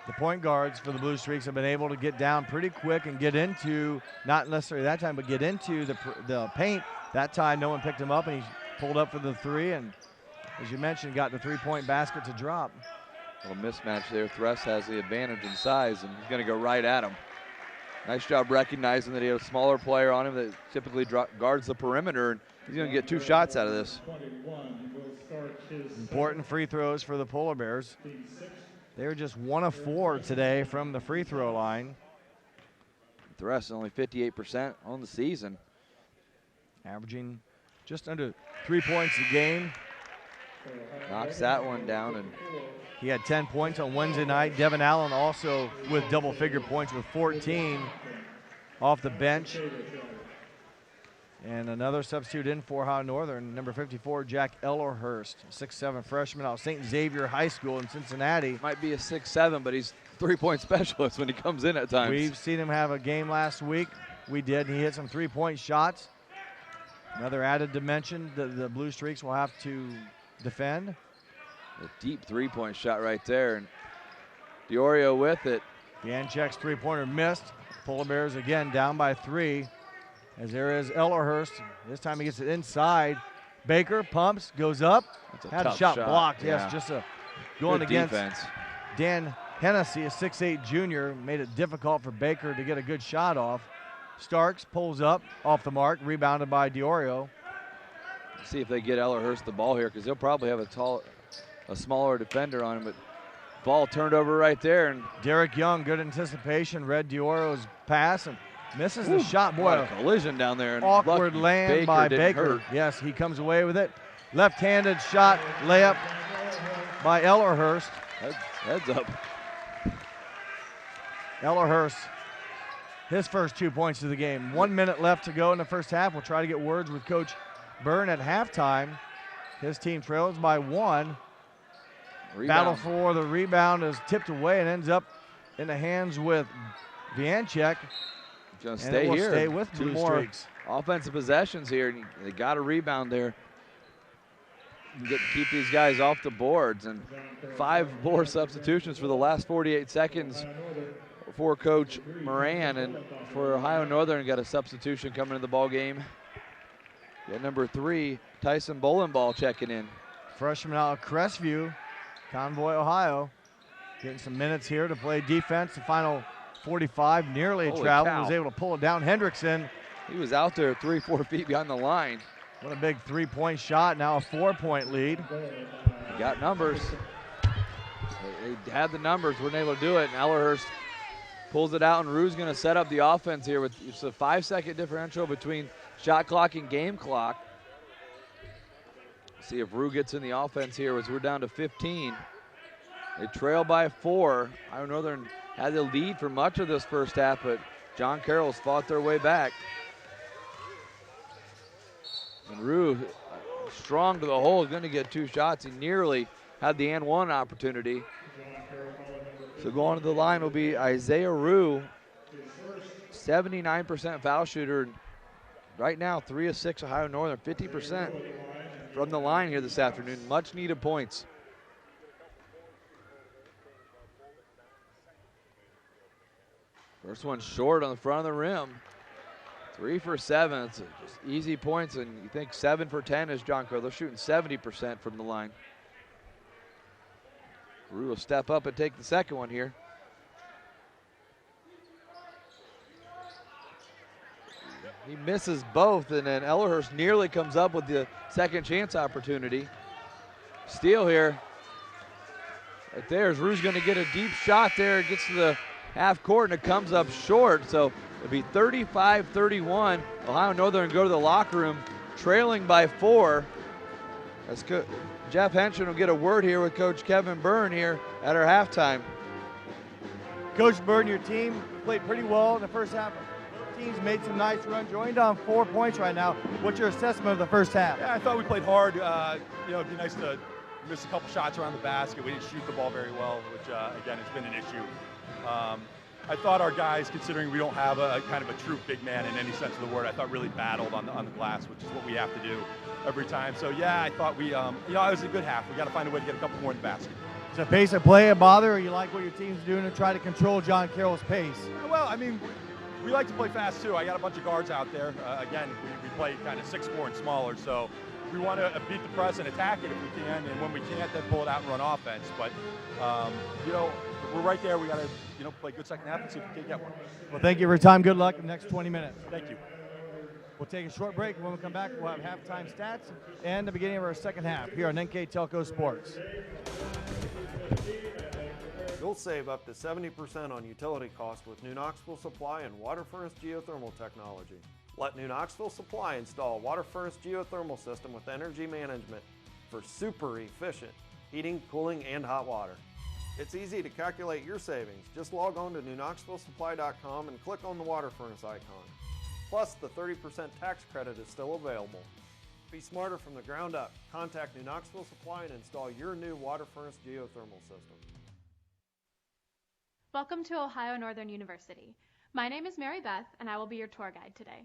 the point guards for the Blue Streaks have been able to get down pretty quick and get into, not necessarily that time, but get into the paint. That time no one picked him up, and he pulled up for the 3, and as you mentioned, got the three-point basket to drop. A little mismatch there. Thresh has the advantage in size, and he's going to go right at him. Nice job recognizing that he had a smaller player on him that typically guards the perimeter, and he's going to get 2 shots out of this. Important free throws for the Polar Bears. They were just 1 of 4 today from the free throw line. Thresh is only 58% on the season. Averaging just under 3 points a game. Knocks that one down, and he had 10 points on Wednesday night. Devin Allen also with double-figure points with 14 off the bench. And another substitute in for Ohio Northern, number 54, Jack Ellerhurst, 6'7" freshman out of St. Xavier High School in Cincinnati. Might be a 6'7", but he's three-point specialist when he comes in at times. We've seen him have a game last week. We did. He hit some three-point shots. Another added dimension that the Blue Streaks will have to defend. A deep three-point shot right there, and DiOrio with it. Bianchek's three-pointer missed. Polar Bears again down by 3. As there is Ellerhurst. This time he gets it inside. Baker pumps, goes up. Had a shot blocked. Yeah. Yes, just going good against defense. Dan Hennessy, a 6'8" junior, made it difficult for Baker to get a good shot off. Starks pulls up off the mark, rebounded by DiOrio. See if they get Ellerhurst the ball here, because they'll probably have a smaller defender on him. But ball turned over right there, and Derek Young, good anticipation, read DiOrio's pass and misses the shot. Boy, a collision down there. And awkward land by Baker. Yes, he comes away with it. Left-handed shot, layup by Ellerhurst. Heads up. Ellerhurst, his first 2 points of the game. 1 minute left to go in the first half. We'll try to get words with Coach Byrne at halftime. His team trails by 1. Rebound. Battle for the rebound is tipped away and ends up in the hands with Bianchek. Going to And stay it will here. stay with 2 Blue more Streaks. offensive possessions here. And they got a rebound there. Keep these guys off the boards. And 5 more substitutions for the last 48 seconds for Coach Moran. And for Ohio Northern, got a substitution coming into the ball game. Got number 3, Tyson Bolenball checking in. Freshman out of Crestview, Convoy, Ohio. Getting some minutes here to play defense. The final 45, nearly Holy traveled, cow. was able to pull it down. Hendrickson. He was out there 3-4 feet behind the line. What a big 3-point shot, now a 4-point lead. He got numbers. They had the numbers, weren't able to do it, and Ellerhurst pulls it out, and Rue's going to set up the offense here with it's a 5-second differential between shot clock and game clock. See if Rue gets in the offense here as we're down to 15. They trail by 4. Ohio Northern had the lead for much of this first half, but John Carroll's fought their way back. And Rue, strong to the hole, is going to get 2 shots. He nearly had the and one opportunity. So going to the line will be Isaiah Rue, 79% foul shooter. Right now, 3 of 6 Ohio Northern, 50% from the line here this afternoon. Much needed points. First one short on the front of the rim. 3 for 7. It's just easy points, and you think 7 for 10 is John Carroll. They're shooting 70% from the line. Rue will step up and take the second one here. He misses both, and then Ellerhurst nearly comes up with the second chance opportunity. Steal here. Right there, Rue's going to get a deep shot there. It gets to the half court, and it comes up short. So it'll be 35-31. Ohio Northern go to the locker room, trailing by 4. That's good. Jeff Henson will get a word here with Coach Kevin Byrne here at our halftime. Coach Byrne, your team played pretty well in the first half. Both teams made some nice runs. You're only down 4 points right now. What's your assessment of the first half? Yeah, I thought we played hard. It'd be nice to miss a couple shots around the basket. We didn't shoot the ball very well, which, again, has been an issue. I thought our guys, considering we don't have a kind of a true big man in any sense of the word, I thought really battled on the glass, which is what we have to do every time. So, yeah, I thought we, it was a good half. We got to find a way to get a couple more in the basket. Is the pace of play a bother, or you like what your team's doing to try to control John Carroll's pace? Well, I mean, we like to play fast, too. I got a bunch of guards out there. Again, we play kind of 6'4" and smaller, so we want to beat the press and attack it if we can, and when we can't, then pull it out and run offense. But, we're right there. We got to, play good second half and see if we can get one. Well, thank you for your time. Good luck in the next 20 minutes. Thank you. We'll take a short break. When we come back, we'll have halftime stats and the beginning of our second half here on NKTelco Sports. You'll save up to 70% on utility costs with New Knoxville Supply and water furnace geothermal technology. Let New Knoxville Supply install a water furnace geothermal system with energy management for super efficient heating, cooling, and hot water. It's easy to calculate your savings. Just log on to newknoxvillesupply.com and click on the water furnace icon. Plus, the 30% tax credit is still available. Be smarter from the ground up. Contact New Knoxville Supply and install your new water furnace geothermal system. Welcome to Ohio Northern University. My name is Mary Beth, and I will be your tour guide today.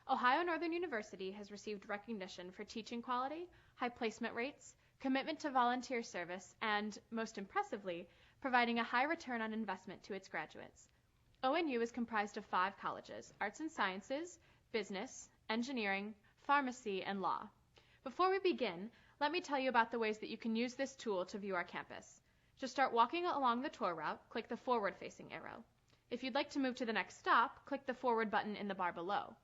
Ohio Northern University has received recognition for teaching quality, high placement rates, commitment to volunteer service, and, most impressively, providing a high return on investment to its graduates. ONU is comprised of 5 colleges: Arts and Sciences, Business, Engineering, Pharmacy, and Law. Before we begin, let me tell you about the ways that you can use this tool to view our campus. To start walking along the tour route, click the forward-facing arrow. If you'd like to move to the next stop, click the forward button in the bar below.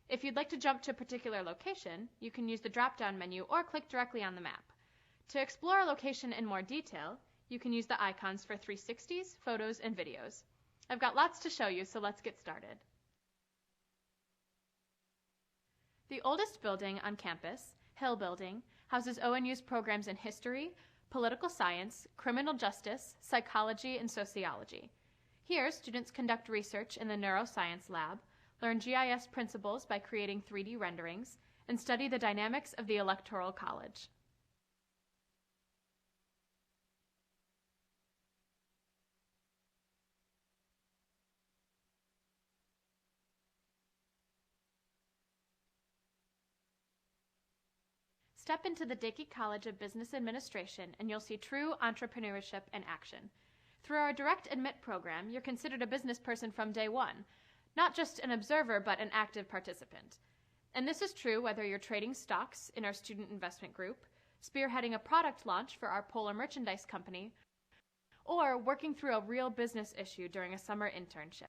If you'd like to jump to a particular location, you can use the drop-down menu or click directly on the map. To explore a location in more detail, you can use the icons for 360s, photos, and videos. I've got lots to show you, so let's get started. The oldest building on campus, Hill Building, houses ONU's programs in history, political science, criminal justice, psychology, and sociology. Here, students conduct research in the neuroscience lab, learn GIS principles by creating 3D renderings, and study the dynamics of the Electoral College. Step into the Dickey College of Business Administration and you'll see true entrepreneurship in action. Through our Direct Admit program, you're considered a business person from day one, not just an observer, but an active participant. And this is true whether you're trading stocks in our student investment group, spearheading a product launch for our Polar Merchandise Company, or working through a real business issue during a summer internship.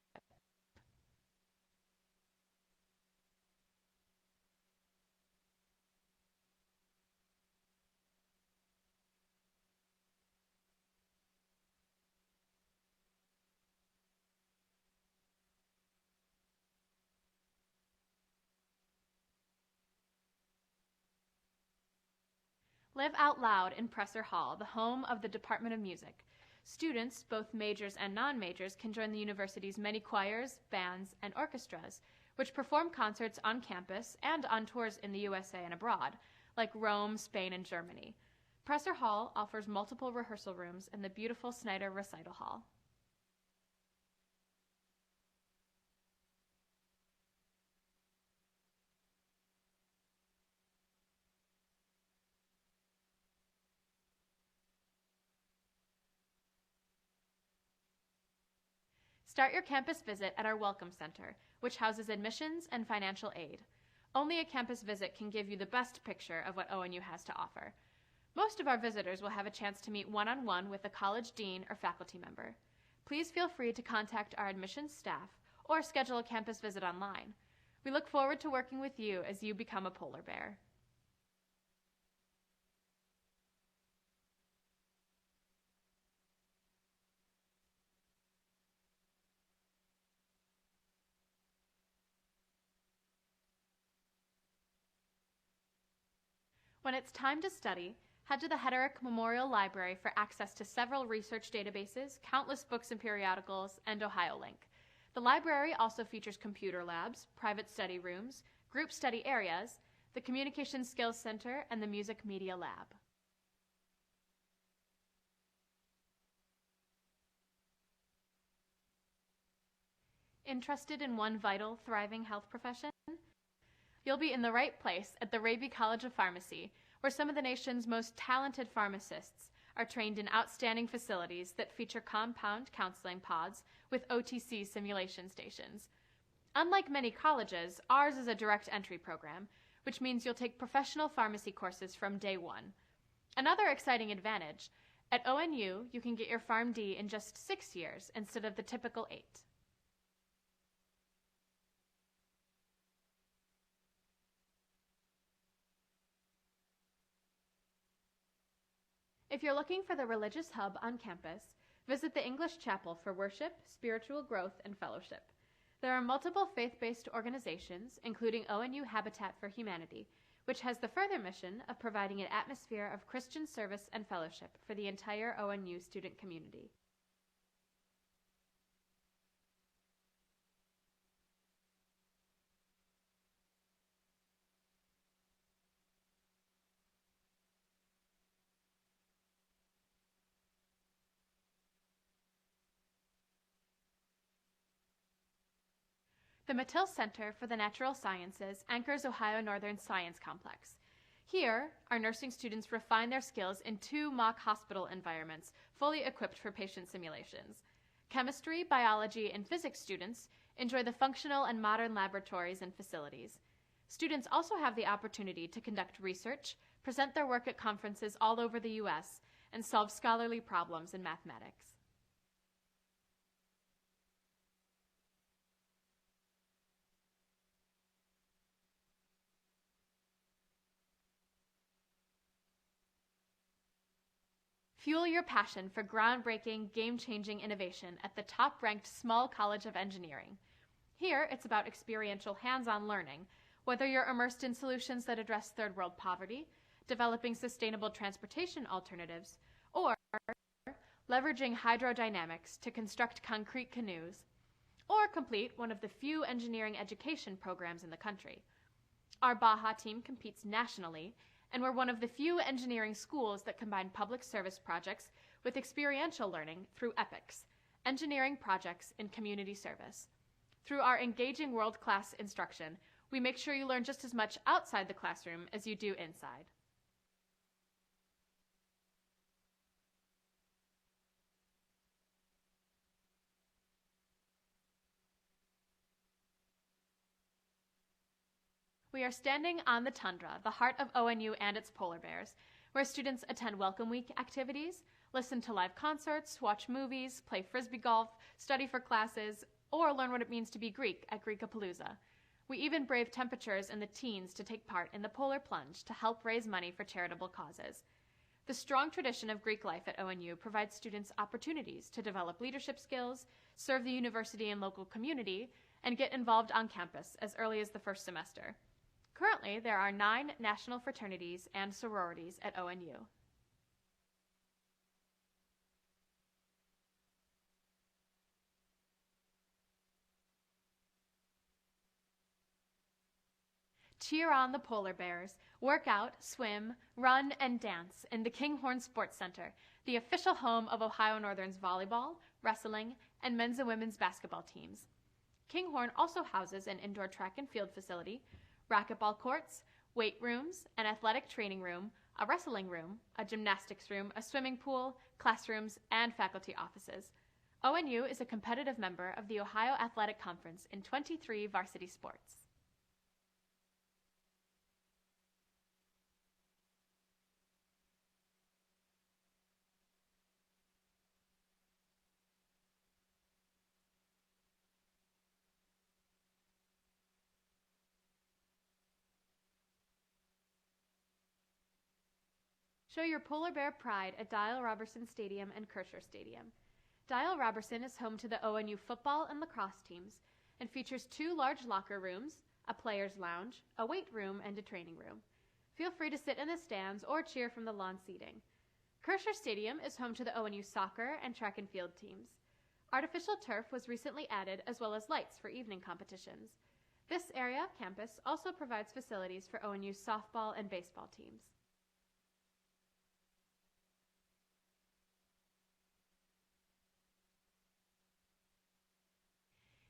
Live Out Loud in Presser Hall, the home of the Department of Music. Students, both majors and non-majors, can join the university's many choirs, bands, and orchestras, which perform concerts on campus and on tours in the USA and abroad, like Rome, Spain, and Germany. Presser Hall offers multiple rehearsal rooms in the beautiful Snyder Recital Hall. Start your campus visit at our Welcome Center, which houses admissions and financial aid. Only a campus visit can give you the best picture of what ONU has to offer. Most of our visitors will have a chance to meet one-on-one with a college dean or faculty member. Please feel free to contact our admissions staff or schedule a campus visit online. We look forward to working with you as you become a polar bear. When it's time to study, head to the Hederick Memorial Library for access to several research databases, countless books and periodicals, and OhioLink. The library also features computer labs, private study rooms, group study areas, the Communication Skills Center, and the Music Media Lab. Interested in one vital, thriving health profession? You'll be in the right place at the Raby College of Pharmacy, where some of the nation's most talented pharmacists are trained in outstanding facilities that feature compound counseling pods with OTC simulation stations. Unlike many colleges, ours is a direct entry program, which means you'll take professional pharmacy courses from day one. Another exciting advantage, at ONU, you can get your PharmD in just 6 years instead of the typical 8. If you're looking for the religious hub on campus, visit the English Chapel for worship, spiritual growth, and fellowship. There are multiple faith-based organizations, including ONU Habitat for Humanity, which has the further mission of providing an atmosphere of Christian service and fellowship for the entire ONU student community. The Mattil Center for the Natural Sciences anchors Ohio Northern Science Complex. Here, our nursing students refine their skills in 2 mock hospital environments, fully equipped for patient simulations. Chemistry, biology, and physics students enjoy the functional and modern laboratories and facilities. Students also have the opportunity to conduct research, present their work at conferences all over the U.S., and solve scholarly problems in mathematics. Fuel your passion for groundbreaking, game-changing innovation at the top-ranked Small College of Engineering. Here, it's about experiential hands-on learning, whether you're immersed in solutions that address third-world poverty, developing sustainable transportation alternatives, or leveraging hydrodynamics to construct concrete canoes, or complete one of the few engineering education programs in the country. Our Baja team competes nationally, and we're one of the few engineering schools that combine public service projects with experiential learning through EPICS, Engineering Projects in Community Service. Through our engaging world-class instruction, we make sure you learn just as much outside the classroom as you do inside. We are standing on the tundra, the heart of ONU and its polar bears, where students attend Welcome Week activities, listen to live concerts, watch movies, play frisbee golf, study for classes, or learn what it means to be Greek at Greekapalooza. We even brave temperatures in the teens to take part in the Polar Plunge to help raise money for charitable causes. The strong tradition of Greek life at ONU provides students opportunities to develop leadership skills, serve the university and local community, and get involved on campus as early as the first semester. Currently, there are 9 national fraternities and sororities at ONU. Cheer on the polar bears, work out, swim, run, and dance in the Kinghorn Sports Center, the official home of Ohio Northern's volleyball, wrestling, and men's and women's basketball teams. Kinghorn also houses an indoor track and field facility, racquetball courts, weight rooms, an athletic training room, a wrestling room, a gymnastics room, a swimming pool, classrooms, and faculty offices. ONU is a competitive member of the Ohio Athletic Conference in 23 varsity sports. Show your polar bear pride at Dial-Robertson Stadium and Kircher Stadium. Dial-Robertson is home to the ONU football and lacrosse teams and features 2 large locker rooms, a player's lounge, a weight room, and a training room. Feel free to sit in the stands or cheer from the lawn seating. Kircher Stadium is home to the ONU soccer and track and field teams. Artificial turf was recently added, as well as lights for evening competitions. This area of campus also provides facilities for ONU's softball and baseball teams.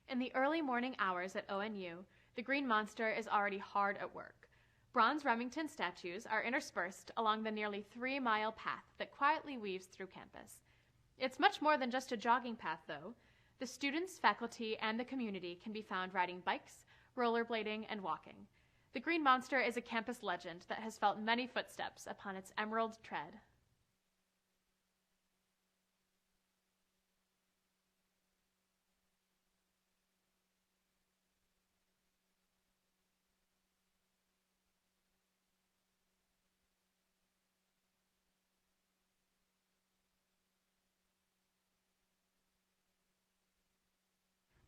In the early morning hours at ONU, the Green Monster is already hard at work. Bronze Remington statues are interspersed along the nearly 3-mile path that quietly weaves through campus. It's much more than just a jogging path, though. The students, faculty, and the community can be found riding bikes, rollerblading, and walking. The Green Monster is a campus legend that has felt many footsteps upon its emerald tread.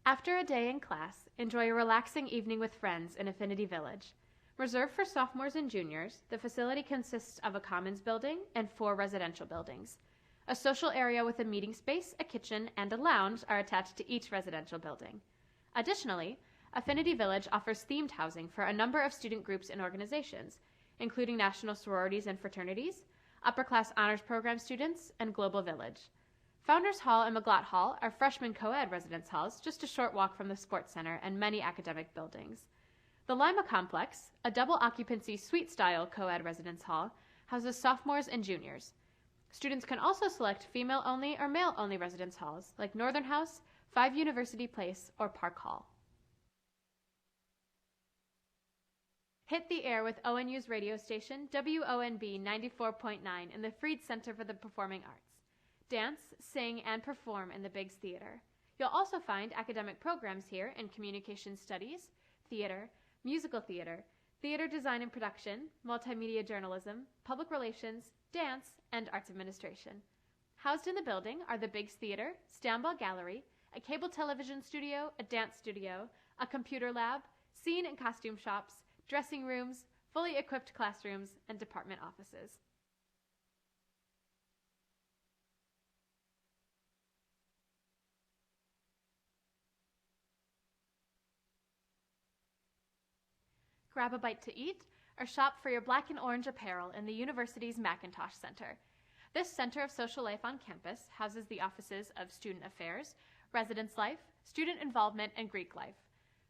After a day in class, enjoy a relaxing evening with friends in Affinity Village. Reserved for sophomores and juniors, the facility consists of a commons building and 4 residential buildings. A social area with a meeting space, a kitchen, and a lounge are attached to each residential building. Additionally, Affinity Village offers themed housing for a number of student groups and organizations, including national sororities and fraternities, upper-class honors program students, and Global Village. Founders Hall and McGlott Hall are freshman co-ed residence halls just a short walk from the sports center and many academic buildings. The Lima Complex, a double-occupancy suite-style co-ed residence hall, houses sophomores and juniors. Students can also select female-only or male-only residence halls like Northern House, 5 University Place, or Park Hall. Hit the air with ONU's radio station, WONB 94.9 in the Freed Center for the Performing Arts. Dance, sing, and perform in the Biggs Theater. You'll also find academic programs here in communication studies, theater, musical theater, theater design and production, multimedia journalism, public relations, dance, and arts administration. Housed in the building are the Biggs Theater, Stamball Gallery, a cable television studio, a dance studio, a computer lab, scene and costume shops, dressing rooms, fully equipped classrooms, and department offices. Grab a bite to eat, or shop for your black and orange apparel in the university's Macintosh Center. This center of social life on campus houses the offices of Student Affairs, Residence Life, Student Involvement, and Greek Life.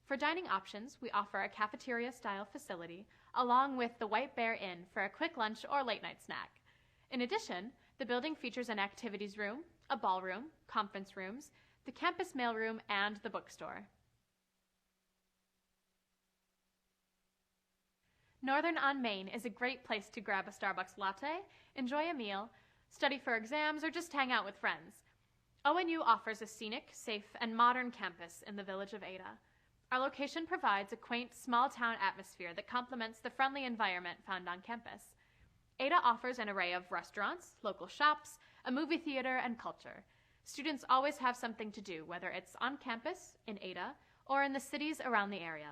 For dining options, we offer a cafeteria-style facility, along with the White Bear Inn for a quick lunch or late-night snack. In addition, the building features an activities room, a ballroom, conference rooms, the campus mailroom, and the bookstore. Northern on Main is a great place to grab a Starbucks latte, enjoy a meal, study for exams, or just hang out with friends. ONU offers a scenic, safe, and modern campus in the village of Ada. Our location provides a quaint, small-town atmosphere that complements the friendly environment found on campus. Ada offers an array of restaurants, local shops, a movie theater, and culture. Students always have something to do, whether it's on campus, in Ada, or in the cities around the area.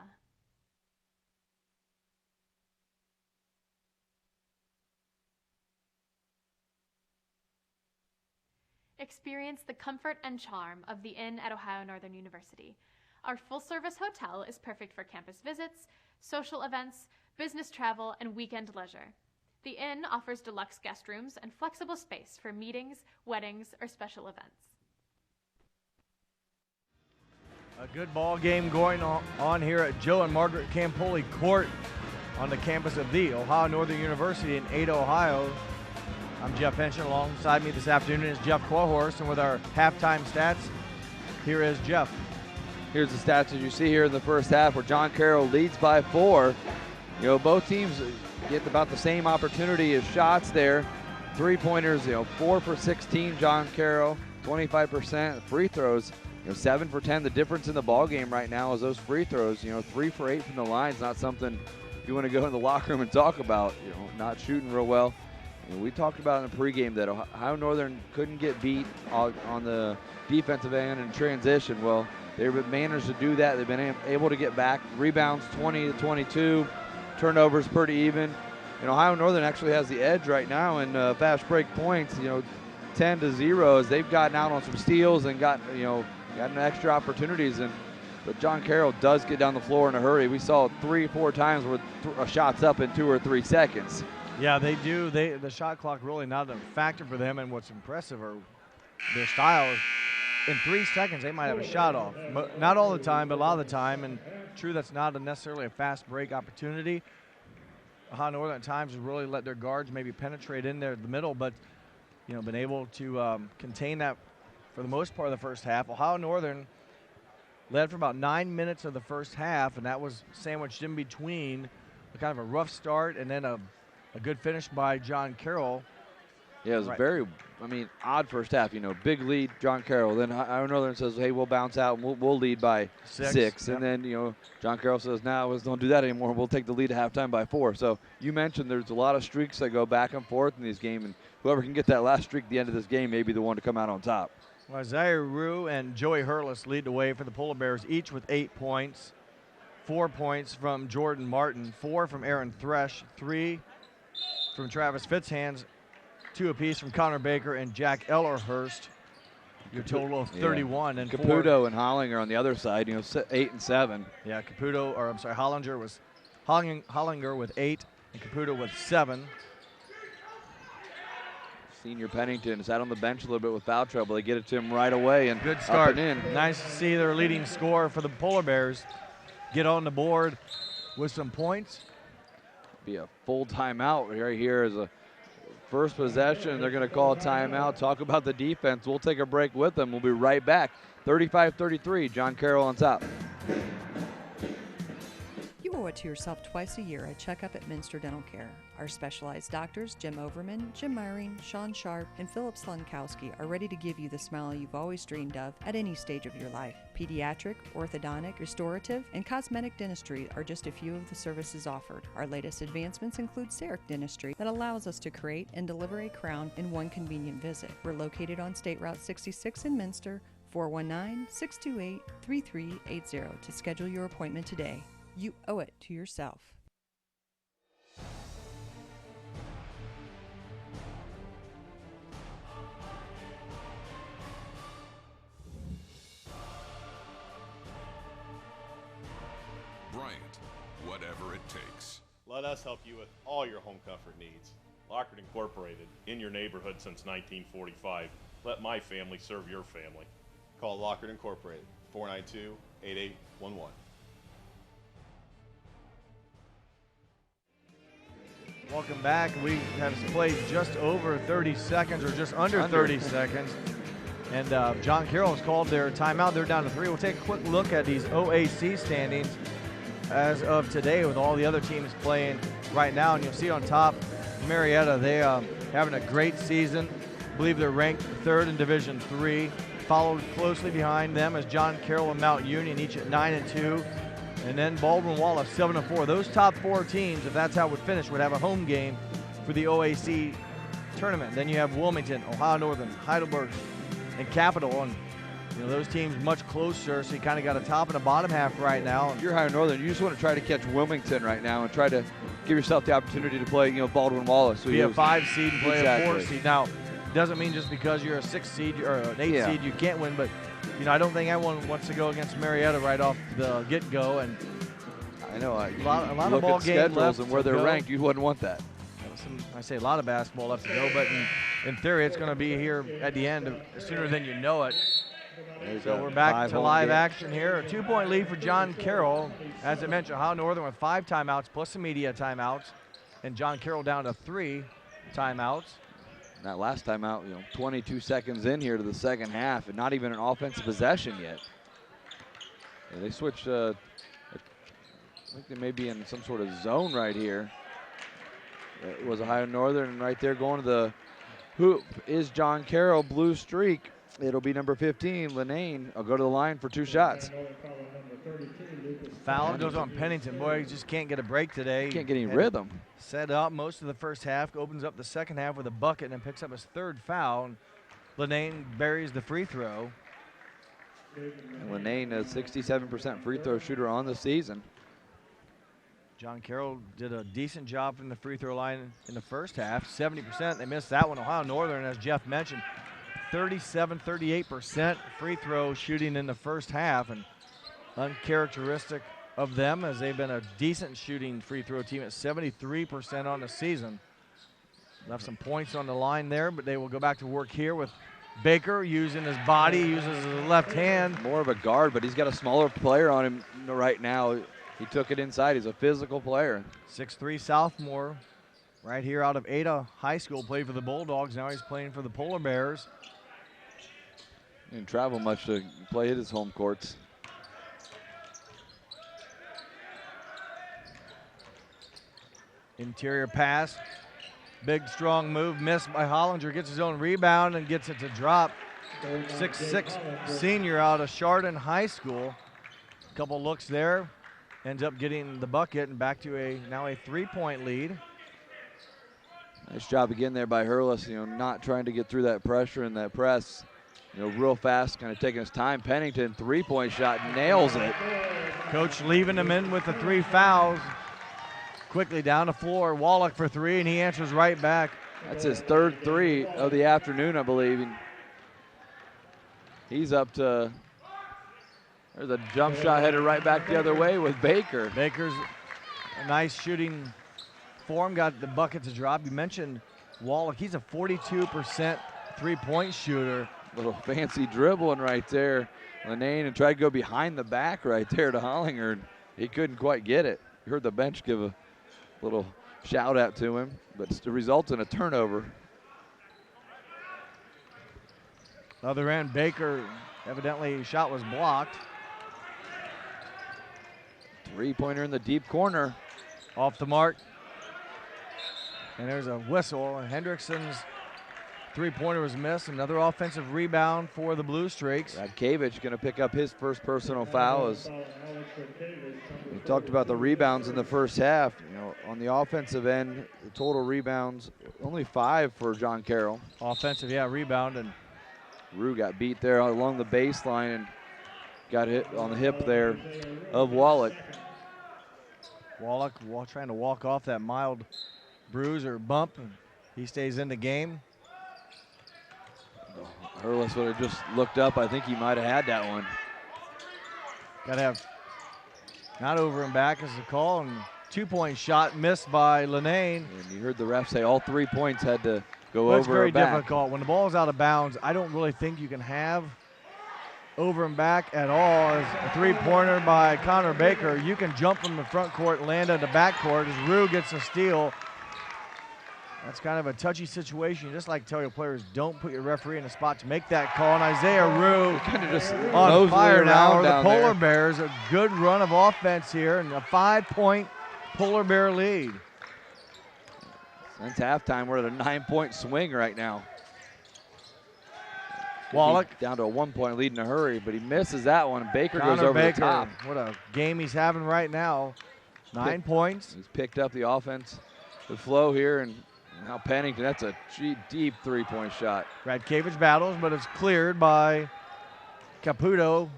Experience the comfort and charm of the Inn at Ohio Northern University. Our full-service hotel is perfect for campus visits, social events, business travel, and weekend leisure. The Inn offers deluxe guest rooms and flexible space for meetings, weddings, or special events. A good ball game going on here at Joe and Margaret Campoli Court on the campus of the Ohio Northern University in Ada, Ohio. I'm Jeff Henson. Alongside me this afternoon is Jeff Quahorst, and with our halftime stats, here is Jeff. Here's the stats as you see here in the first half, where John Carroll leads by 4. You know, both teams get about the same opportunity as shots there. Three-pointers, 4 for 16, John Carroll, 25%. Free throws, 7 for 10. The difference in the ball game right now is those free throws. 3 for 8 from the line is not something you want to go in the locker room and talk about. Not shooting real well. We talked about in the pregame that Ohio Northern couldn't get beat on the defensive end in transition. Well, they've managed to do that. They've been able to get back. Rebounds 20-22, turnovers pretty even. And Ohio Northern actually has the edge right now in fast break points. 10-0 as they've gotten out on some steals and gotten extra opportunities. But John Carroll does get down the floor in a hurry. We saw 3-4 times where shots up in 2 or 3 seconds. Yeah, they do. The shot clock really not a factor for them, and what's impressive are their styles. In 3 seconds, they might have a shot off. Not all the time, but a lot of the time. And true, that's not necessarily a fast break opportunity. Ohio Northern at times has really let their guards maybe penetrate in there in the middle, but been able to contain that for the most part of the first half. Ohio Northern led for about 9 minutes of the first half, and that was sandwiched in between a kind of a rough start and then a good finish by John Carroll. Yeah, it was very, odd first half. Big lead, John Carroll. Then Ohio Northern says, hey, we'll bounce out and we'll lead by 6. Yep. And then, John Carroll says, now don't do that anymore. We'll take the lead at halftime by 4. So you mentioned there's a lot of streaks that go back and forth in these games, and whoever can get that last streak at the end of this game may be the one to come out on top. Well, Isaiah Rue and Joey Hurlis lead the way for the Polar Bears, each with 8 points. 4 points from Jordan Martin, 4 from Aaron Thresh, 3 from Travis Fitzhands, 2 apiece from Connor Baker and Jack Ellerhurst. Your total of 31. Yeah. And Caputo and Hollinger on the other side, 8 and 7. Yeah, Hollinger with 8 and Caputo with 7. Senior Pennington sat on the bench a little bit with foul trouble. They get it to him right away and good start. Up and in. Nice to see their leading scorer for the Polar Bears get on the board with some points. Be a full timeout right here as a first possession. They're going to call a timeout. Talk about the defense. We'll take a break with them. We'll be right back. 35-33, John Carroll on top. You owe it to yourself twice a year a checkup at Minster Dental Care. Our specialized doctors, Jim Overman, Jim Myring, Sean Sharp, and Philip Slunkowski, are ready to give you the smile you've always dreamed of at any stage of your life. Pediatric, orthodontic, restorative, and cosmetic dentistry are just a few of the services offered. Our latest advancements include CEREC dentistry that allows us to create and deliver a crown in one convenient visit. We're located on State Route 66 in Minster, 419-628-3380 to schedule your appointment today. You owe it to yourself. Bryant, whatever it takes. Let us help you with all your home comfort needs. Lockard Incorporated, in your neighborhood since 1945. Let my family serve your family. Call Lockard Incorporated, 492-8811. Welcome back. We have played just over 30 seconds, or just under 30 seconds. And John Carroll has called their timeout. They're down to 3. We'll take a quick look at these OAC standings as of today with all the other teams playing right now. And you'll see on top, Marietta, they having a great season. I believe they're ranked 3rd in Division III. Followed closely behind them is John Carroll and Mount Union, each at 9-2. And then Baldwin Wallace, 7-4. Those top 4 teams, if that's how it would finish, would have a home game for the OAC tournament. Then you have Wilmington, Ohio Northern, Heidelberg, and Capital. And those teams much closer, so you kind of got a top and a bottom half right now. If you're Ohio Northern, you just want to try to catch Wilmington right now and try to give yourself the opportunity to play, Baldwin Wallace. Be a 5 seed and play a 4 seed. Now, doesn't mean just because you're a 6 seed or an 8 seed you can't win, but I don't think anyone wants to go against Marietta right off the get-go. And I know a lot of ball game left and where they're ranked, you wouldn't want that. I say a lot of basketball left to go, but in theory, it's going to be here at the end sooner than you know it. So we're back to live action here. A 2-point lead for John Carroll. As I mentioned, Ohio Northern with 5 timeouts plus some media timeouts, and John Carroll down to 3 timeouts. That last timeout, 22 seconds in here to the second half, and not even an offensive possession yet. Yeah, they switched. I think they may be in some sort of zone right here. It was Ohio Northern, and right there going to the hoop is John Carroll, blue streak. It'll be number 15, Lenane. I'll go to the line for 2 shots. Foul goes on Pennington. Boy, he just can't get a break today. Can't get any rhythm. Set up most of the first half, opens up the second half with a bucket and picks up his 3rd foul. And Lenane buries the free throw. And Lenane, a 67% free throw shooter on the season. John Carroll did a decent job from the free throw line in the first half. 70%. They missed that one. Ohio Northern, as Jeff mentioned, 38% free throw shooting in the first half, and uncharacteristic of them, as they've been a decent shooting free throw team at 73% on the season. Left some points on the line there, but they will go back to work here with Baker using his body, uses his left hand. More of a guard, but he's got a smaller player on him right now. He took it inside. He's a physical player. 6'3" sophomore, right here out of Ada High School, played for the Bulldogs. Now he's playing for the Polar Bears. Didn't travel much to play at his home courts. Interior pass. Big, strong move. Missed by Hollinger. Gets his own rebound and gets it to drop. 6'6" senior out of Chardon High School. Couple looks there. Ends up getting the bucket and back to now a 3-point lead. Nice job again there by Hurlis, not trying to get through that pressure and that press. Real fast, kind of taking his time. Pennington, 3-point shot, nails it. Coach leaving him in with the 3 fouls. Quickly down the floor, Wallach for 3, and he answers right back. That's his 3rd 3 of the afternoon, I believe. And he's up to, there's a jump shot headed right back the other way with Baker. Baker's a nice shooting form, got the bucket to drop. You mentioned Wallach, he's a 42% 3-point shooter. Little fancy dribbling right there. Lenane and tried to go behind the back right there to Hollinger. He couldn't quite get it. You heard the bench give a little shout out to him, but it results in a turnover. Other end, Baker, evidently shot was blocked. 3-pointer in the deep corner. Off the mark. And there's a whistle, and Hendrickson's 3-pointer was missed. Another offensive rebound for the Blue Streaks. Radkevich going to pick up his first personal foul. As we talked about the rebounds in the first half. On the offensive end, the total rebounds, only 5 for John Carroll. Offensive, rebound. And Rue got beat there along the baseline and got hit on the hip there of Wallach. Wallach trying to walk off that mild bruise or bump, and he stays in the game. Hurlis would have just looked up. I think he might have had that one. Got to have not over and back as the call, and 2-point shot missed by Lenane. And you heard the ref say all 3 points had to go Well, over it's very or back. difficult. When the ball is out of bounds, I don't really think you can have over and back at all. As a 3-pointer by Connor Baker, you can jump from the front court and land at the back court as Rue gets a steal. That's kind of a touchy situation. You just like to tell your players, don't put your referee in a spot to make that call. And Isaiah Rue kind of just on fire now. The down Polar there. Bears, a good run of offense here, and a 5-point Polar Bear lead. Since halftime, we're at a 9-point swing right now. Wallach down to a 1-point lead in a hurry, but he misses that one. Baker Connor goes over Baker, the top. What a game he's having right now. 9 points. He's picked up the offense, the flow here, and now Pennington, that's a deep 3-point shot. Radkevich battles, but it's cleared by Caputo.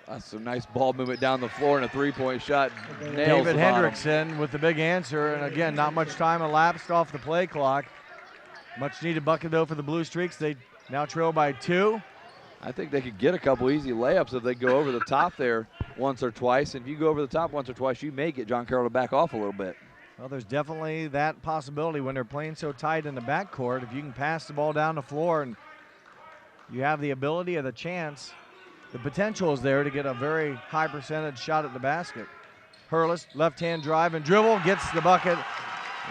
That's some nice ball movement down the floor and a 3-point shot. Nails David the bottom. Hendrickson with the big answer, and again, not much time elapsed off the play clock. Much needed bucket though for the Blue Streaks. They now trail by 2. I think they could get a couple easy layups if they go over the top there once or twice. And if you go over the top once or twice, you may get John Carroll to back off a little bit. Well, there's definitely that possibility when they're playing so tight in the backcourt. If you can pass the ball down the floor and you have the ability or the chance, the potential is there to get a very high percentage shot at the basket. Hurlis, left-hand drive and dribble, gets the bucket,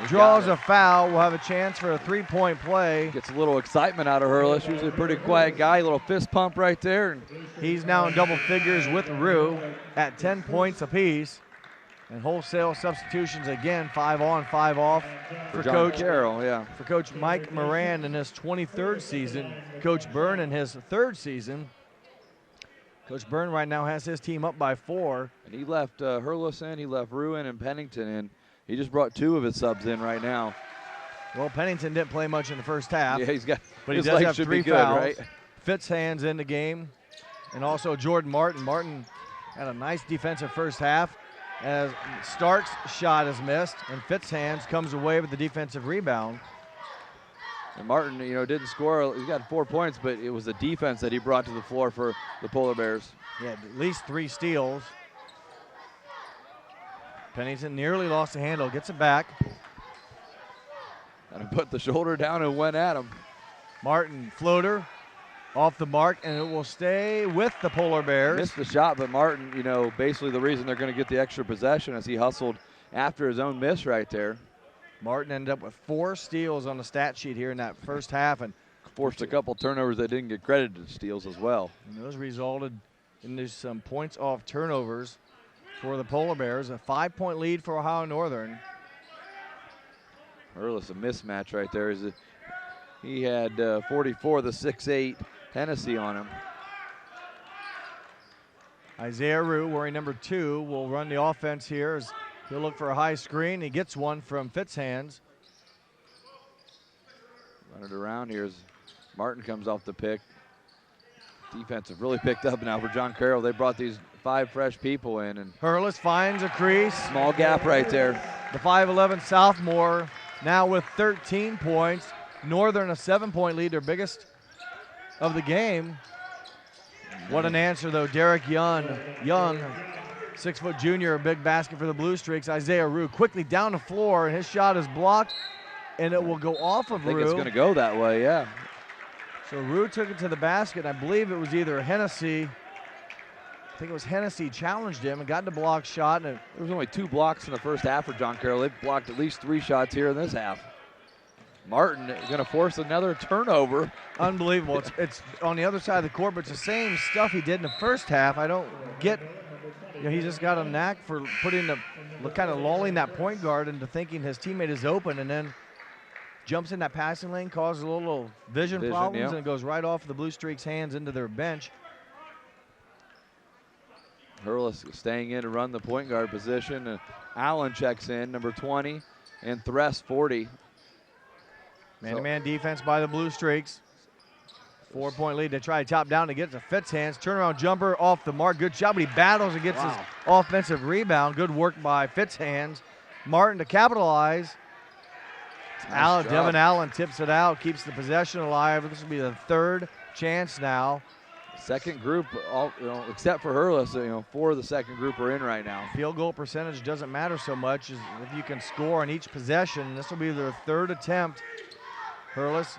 draws a foul. We'll have a chance for a 3-point play. Gets a little excitement out of Hurlis. Usually a pretty quiet guy. A little fist pump right there. And he's now in double figures with Rue at 10 points apiece. And wholesale substitutions again, 5 on, 5 off for John Coach Carroll, yeah. For Coach Mike Moran in his 23rd season, Coach Byrne in his 3rd season. Coach Byrne right now has his team up by 4. And he left Hurlis in, he left Ruin and Pennington in. He just brought 2 of his subs in right now. Well, Pennington didn't play much in the first half. Yeah, he's got, but he his does legs have should 3 be good, fouls. right? Fitzhands in the game, and also Jordan Martin. Martin had a nice defensive first half, as Stark's shot is missed, and Fitzhands comes away with the defensive rebound. And Martin, you know, didn't score. He got 4 points, but it was the defense that he brought to the floor for the Polar Bears. He had at least 3 steals. Pennington nearly lost the handle, gets it back. And put the shoulder down and went at him. Martin, floater, off the mark, and it will stay with the Polar Bears. Missed the shot, but Martin, you know, basically the reason they're going to get the extra possession as he hustled after his own miss right there. Martin ended up with 4 steals on the stat sheet here in that first half, and forced a couple turnovers that didn't get credited as steals as well. And those resulted in some points off turnovers for the Polar Bears. A 5-point lead for Ohio Northern. Hurlis a mismatch right there. He had 44, the 6'8 Hennessy on him. Isaiah Rue, wearing number 2, will run the offense here as he'll look for a high screen. He gets one from Fitzhands. Run it around here as Martin comes off the pick. Defense have really picked up now for John Carroll. They brought these 5 fresh people in. And Hurlis finds a crease. Small gap right there. The 5'11 sophomore now with 13 points. Northern a 7-point lead, their biggest of the game. What an answer though, Derek Young, 6-foot junior, a big basket for the Blue Streaks. Isaiah Rue quickly down the floor, and his shot is blocked, and it will go off of Rue. I think it's going to go that way, yeah. So Rue took it to the basket. I believe it was either Hennessy. I think it was Hennessy challenged him and got the block shot. And there was only 2 blocks in the first half for John Carroll. They've blocked at least 3 shots here in this half. Martin is going to force another turnover. Unbelievable. It's on the other side of the court, but it's the same stuff he did in the first half. I don't get, he's just got a knack for putting kind of lulling that point guard into thinking his teammate is open, and then jumps in that passing lane, causes a little vision problems, yeah. and it goes right off the Blue Streaks' hands into their bench. Hurlis staying in to run the point guard position. And Allen checks in, number 20, and Thress 40. Man-to-man defense by the Blue Streaks. 4-point lead. They try to top down to get it to Fitzhands. Turnaround jumper off the mark. Good shot, but he battles and gets his offensive rebound. Good work by Fitzhands. Martin to capitalize. Nice Devin Allen tips it out, keeps the possession alive. This will be the 3rd chance now. Second group, except for Hurlis, 4 of the second group are in right now. Field goal percentage doesn't matter so much as if you can score on each possession. This will be their 3rd attempt. Hurlis.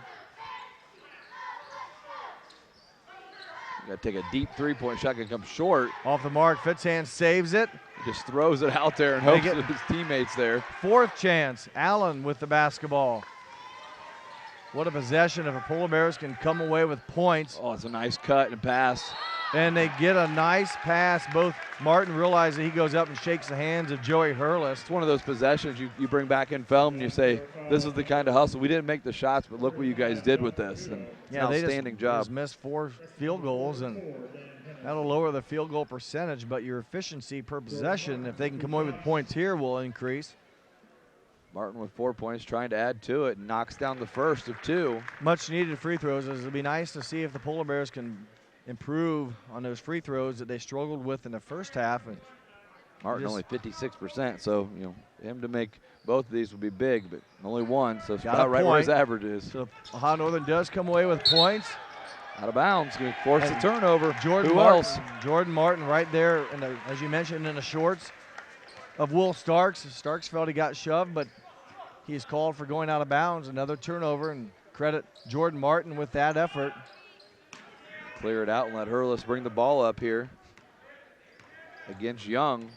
Got to take a deep 3-point shot and come short. Off the mark, Fitzhands saves it. He just throws it out there and hopes that his teammates there. 4th chance, Allen with the basketball. What a possession if the Polar Bears can come away with points. Oh, it's a nice cut and pass. And they get a nice pass. Both Martin realizes he goes up and shakes the hands of Joey Hurlis. It's one of those possessions you bring back in film and you say, this is the kind of hustle. We didn't make the shots, but look what you guys did with this. And it's an outstanding job. They just missed 4 field goals, and that'll lower the field goal percentage, but your efficiency per possession, if they can come away with points here, will increase. Martin with 4 points, trying to add to it, and knocks down the first of 2. Much needed free throws. It'll be nice to see if the Polar Bears can improve on those free throws that they struggled with in the first half. And Martin only 56%, so him to make both of these would be big, but only 1, so it's about right where his average is. So Ohio Northern does come away with points. Out of bounds, going to force the turnover. Jordan Martin right there, as you mentioned, in the shorts of Will Starks. Starks felt he got shoved, but he's called for going out of bounds. Another turnover, and credit Jordan Martin with that effort. Clear it out and let Hurlis bring the ball up here against Young.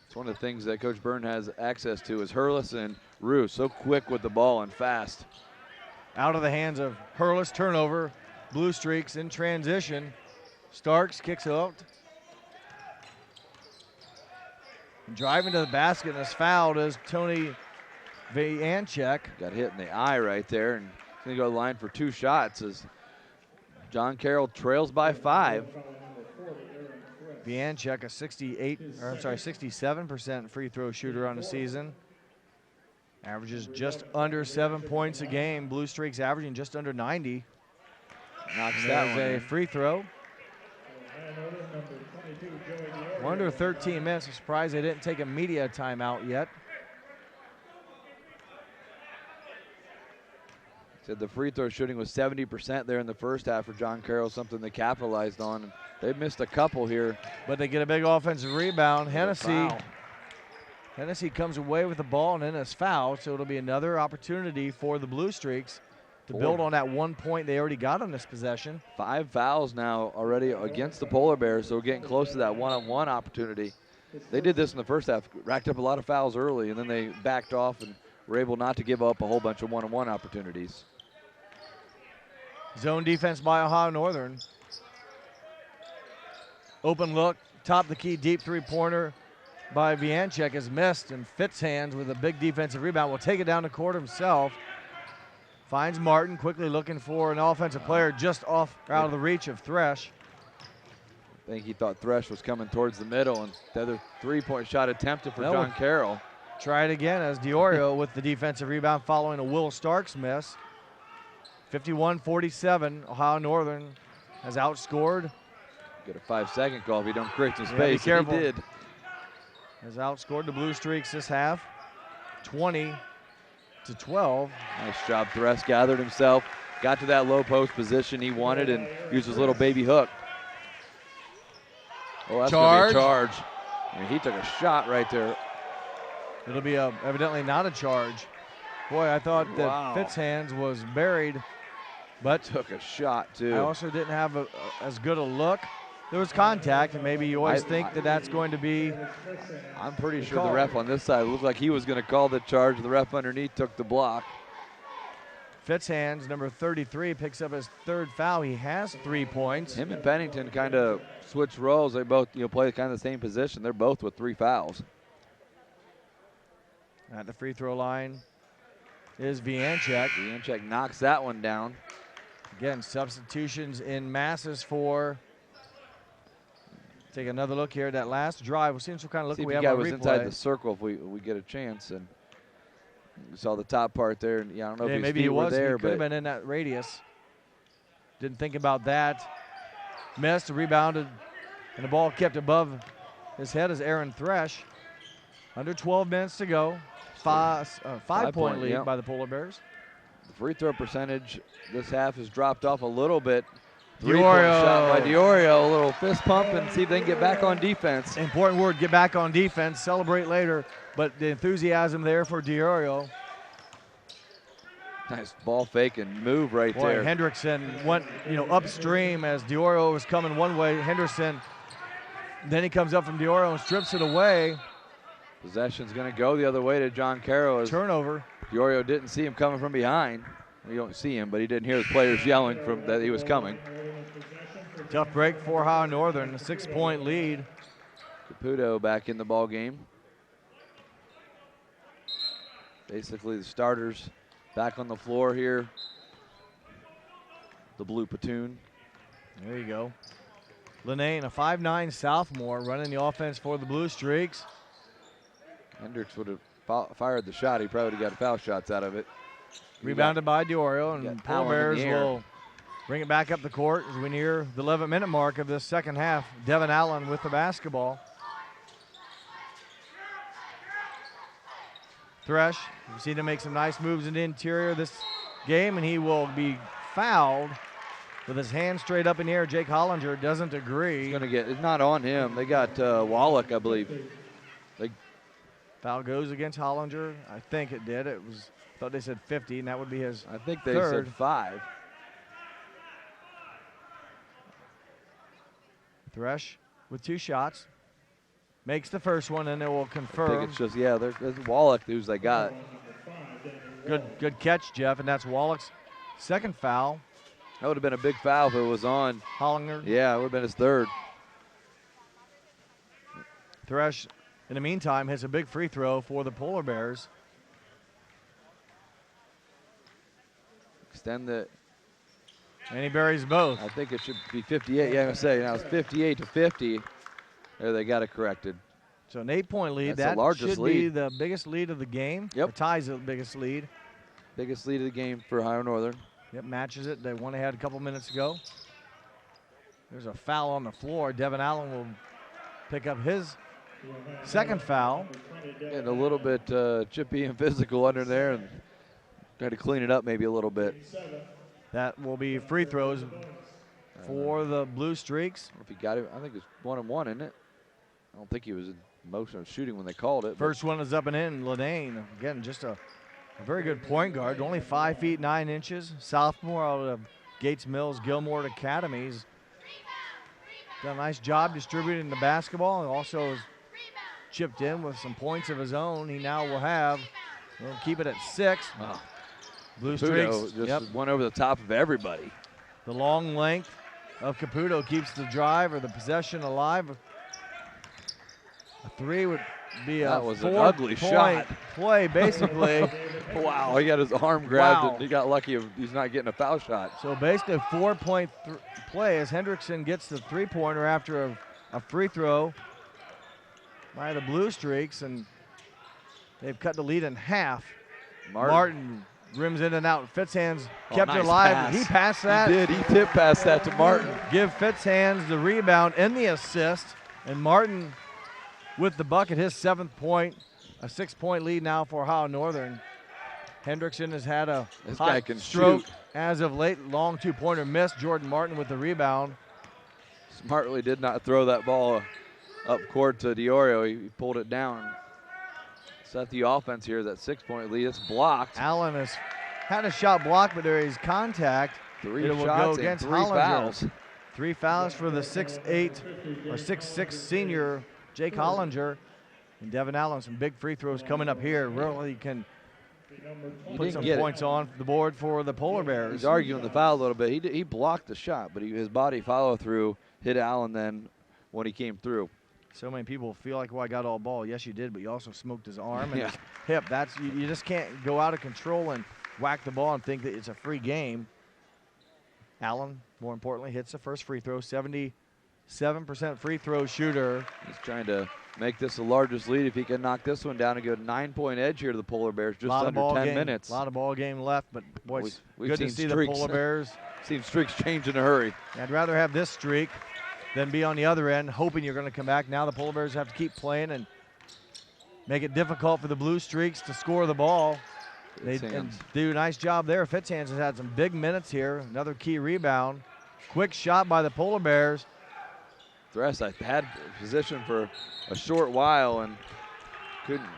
It's one of the things that Coach Byrne has access to is Hurlis and Rue, so quick with the ball and fast. Out of the hands of Hurlis, turnover. Blue Streaks in transition. Starks kicks out. Driving to the basket and is fouled is Tony Vianchek. Got hit in the eye right there, and he's going to go to the line for 2 shots as John Carroll trails by 5. Vianchek, a 67% free throw shooter on the season. Averages just under 7 points a game. Blue Streaks averaging just under 90. Knocks that one a in. free throw. Under 13 minutes. I'm surprised they didn't take a media timeout yet. Said the free throw shooting was 70% there in the first half for John Carroll, something they capitalized on. They missed a couple here. But they get a big offensive rebound. Hennessy comes away with the ball and then is fouled, so it'll be another opportunity for the Blue Streaks to build on that 1 point they already got on this possession. 5 fouls now already against the Polar Bears, so we're getting close to that one-on-one opportunity. They did this in the first half, racked up a lot of fouls early, and then they backed off and were able not to give up a whole bunch of one-on-one opportunities. Zone defense by Ohio Northern. Open look, top of the key, deep three-pointer by Vianchek is missed, and Fitzhands with a big defensive rebound will take it down the court himself. Finds Martin, quickly looking for an offensive player just out of the reach of Thresh. I think he thought Thresh was coming towards the middle, and the other three-point shot attempted for John Carroll. Try it again as DiOrio with the defensive rebound following a Will Starks miss. 51-47, Ohio Northern has outscored. Get a 5-second call if you don't create some Yeah, space. be careful. He did. Has outscored the Blue Streaks this half, 20-12. Nice job. Thresh gathered himself, got to that low post position he wanted, and used his little baby hook. Oh, that's gonna be a charge. I mean, he took a shot right there. It'll be evidently not a charge. Boy, I thought that Fitzhands was buried, but took a shot too. I also didn't have as good a look. There was contact, and maybe you always think that that's going to be. I'm pretty sure the ref on this side looked like he was going to call the charge. The ref underneath took the block. Fitzhands, number 33, picks up his 3rd foul. He has 3 points. Him and Pennington kind of switched roles. They both play kind of the same position. They're both with 3 fouls. At the free throw line is Vianchek. Vianchek knocks that one down. Again, substitutions in masses for. Take another look here at that last drive. We'll see what kind of look we have on replay. Was inside the circle if we get a chance, and we saw the top part there. And I don't know if maybe he was there, he could have been in that radius. Didn't think about that. Missed, rebounded, and the ball kept above his head as Aaron Thresh. Under 12 minutes to go. 5-point lead by the Polar Bears. The free throw percentage this half has dropped off a little bit. DiOrio. Shot by DiOrio, a little fist pump and see if they can get back on defense. Important word, get back on defense, celebrate later, but the enthusiasm there for DiOrio. Nice ball fake and move right there. Hendrickson went upstream as DiOrio was coming one way. Henderson, then he comes up from DiOrio and strips it away. Possession's going to go the other way to John Carroll. Turnover. DiOrio didn't see him coming from behind. You don't see him, but he didn't hear his players yelling from that he was coming. Tough break for Ohio Northern, a 6-point lead. Caputo back in the ball game. Basically the starters back on the floor here. The blue platoon. There you go. Linane, a 5'9" sophomore, running the offense for the Blue Streaks. Hendricks would have fired the shot. He probably would have got foul shots out of it. Rebounded by DiOrio, and Polar Bears will bring it back up the court as we near the 11-minute mark of this second half. Devin Allen with the basketball. Thresh, you've seen him make some nice moves in the interior of this game, and he will be fouled with his hand straight up in the air. Jake Hollinger doesn't agree. It's not on him. They got Wallach, I believe. Foul goes against Hollinger. I think it did. Thought they said 50, and that would be his I think they third. said 5. Thresh with 2 shots. Makes the first one, and it will confirm. I think it's just, there's Wallach who's they got. Good catch, Jeff, and that's Wallach's second foul. That would have been a big foul if it was on Hollinger. Yeah, it would have been his 3rd. Thresh in the meantime, hits a big free throw for the Polar Bears. Extend the. And he buries both. I think it should be 58. Yeah, I'm going to say now it's 58 to 50. There, they got it corrected. So an 8-point lead. That's the largest should lead. be the biggest lead of the game. Yep. Or ties the biggest lead. Biggest lead of the game for Ohio Northern. Yep, matches it. They won ahead a couple minutes ago. There's a foul on the floor. Devin Allen will pick up his second foul. Getting a little bit chippy and physical under there, and try to clean it up maybe a little bit. That will be free throws for the Blue Streaks. If he got it, I think it's 1-1, isn't it? I don't think he was in motion of shooting when they called it. First one is up and in. Ladane, again, just a very good point guard. Only 5 feet 9 inches. Sophomore out of Gates Mills Gilmore Academies. Done a nice job distributing the basketball, and also has chipped in with some points of his own. He now will have, we'll keep it at 6. Wow. Blue Caputo Streaks just went over the top of everybody. The long length of Caputo keeps the drive or the possession alive. A 3 would be that a was an ugly shot. Play, basically. Wow, he got his arm grabbed, Wow. and he got lucky he's not getting a foul shot. So basically a 4-point play as Hendrickson gets the 3-pointer after a free throw by the Blue Streaks, and they've cut the lead in half. Martin rims in and out. Fitzhands kept it alive. Pass. He passed that. He did. He tip passed that to Martin. Give Fitzhands the rebound and the assist, and Martin with the bucket, his 7th point. A 6-point lead now for Ohio Northern. Hendrickson has had a This hot guy can stroke shoot. as of late. Long 2-pointer missed. Jordan Martin with the rebound. Smartly did not throw that ball up court to Diorio. He pulled it down. Set the offense here. That 6-point lead. It's blocked. Allen has had a shot blocked, but there is contact. 3 It will shots go and against 3 Hollinger. fouls. 3 fouls for the 6'8" or 6'6" senior Jake Hollinger. And Devin Allen, some big free throws coming up here. Really can put some points on the board for the Polar Bears. He's arguing the foul a little bit. He blocked the shot, but his body follow through hit Allen then when he came through. So many people feel like, well, I got all ball. Yes, you did, but you also smoked his arm and his hip. That's you just can't go out of control and whack the ball and think that it's a free game. Allen, more importantly, hits the first free throw. 77% free throw shooter. He's trying to make this the largest lead. If he can knock this one down and go 9-point edge here to the Polar Bears, just under 10 minutes. A lot of ball game left, but boy, it's good to see streaks. the Polar Bears. Seen streaks change in a hurry. I'd rather have this streak than be on the other end, hoping you're going to come back. Now the Polar Bears have to keep playing and make it difficult for the Blue Streaks to score the ball. They do a nice job there. Fitzhands has had some big minutes here. Another key rebound. Quick shot by the Polar Bears. Thress had position for a short while and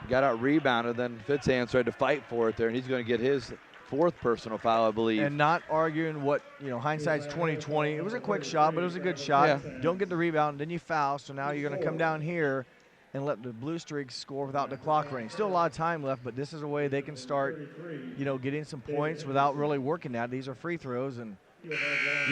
got out rebounded. Then Fitzhands tried to fight for it there, and he's going to get his 4th personal foul, I believe. And not arguing what, hindsight's 20/20. It was a quick shot, but it was a good shot. Yeah. Don't get the rebound, then you foul. So now you're going to come down here and let the Blue Streaks score without the clock running. Still a lot of time left, but this is a way they can start, getting some points without really working at. These are free throws, and you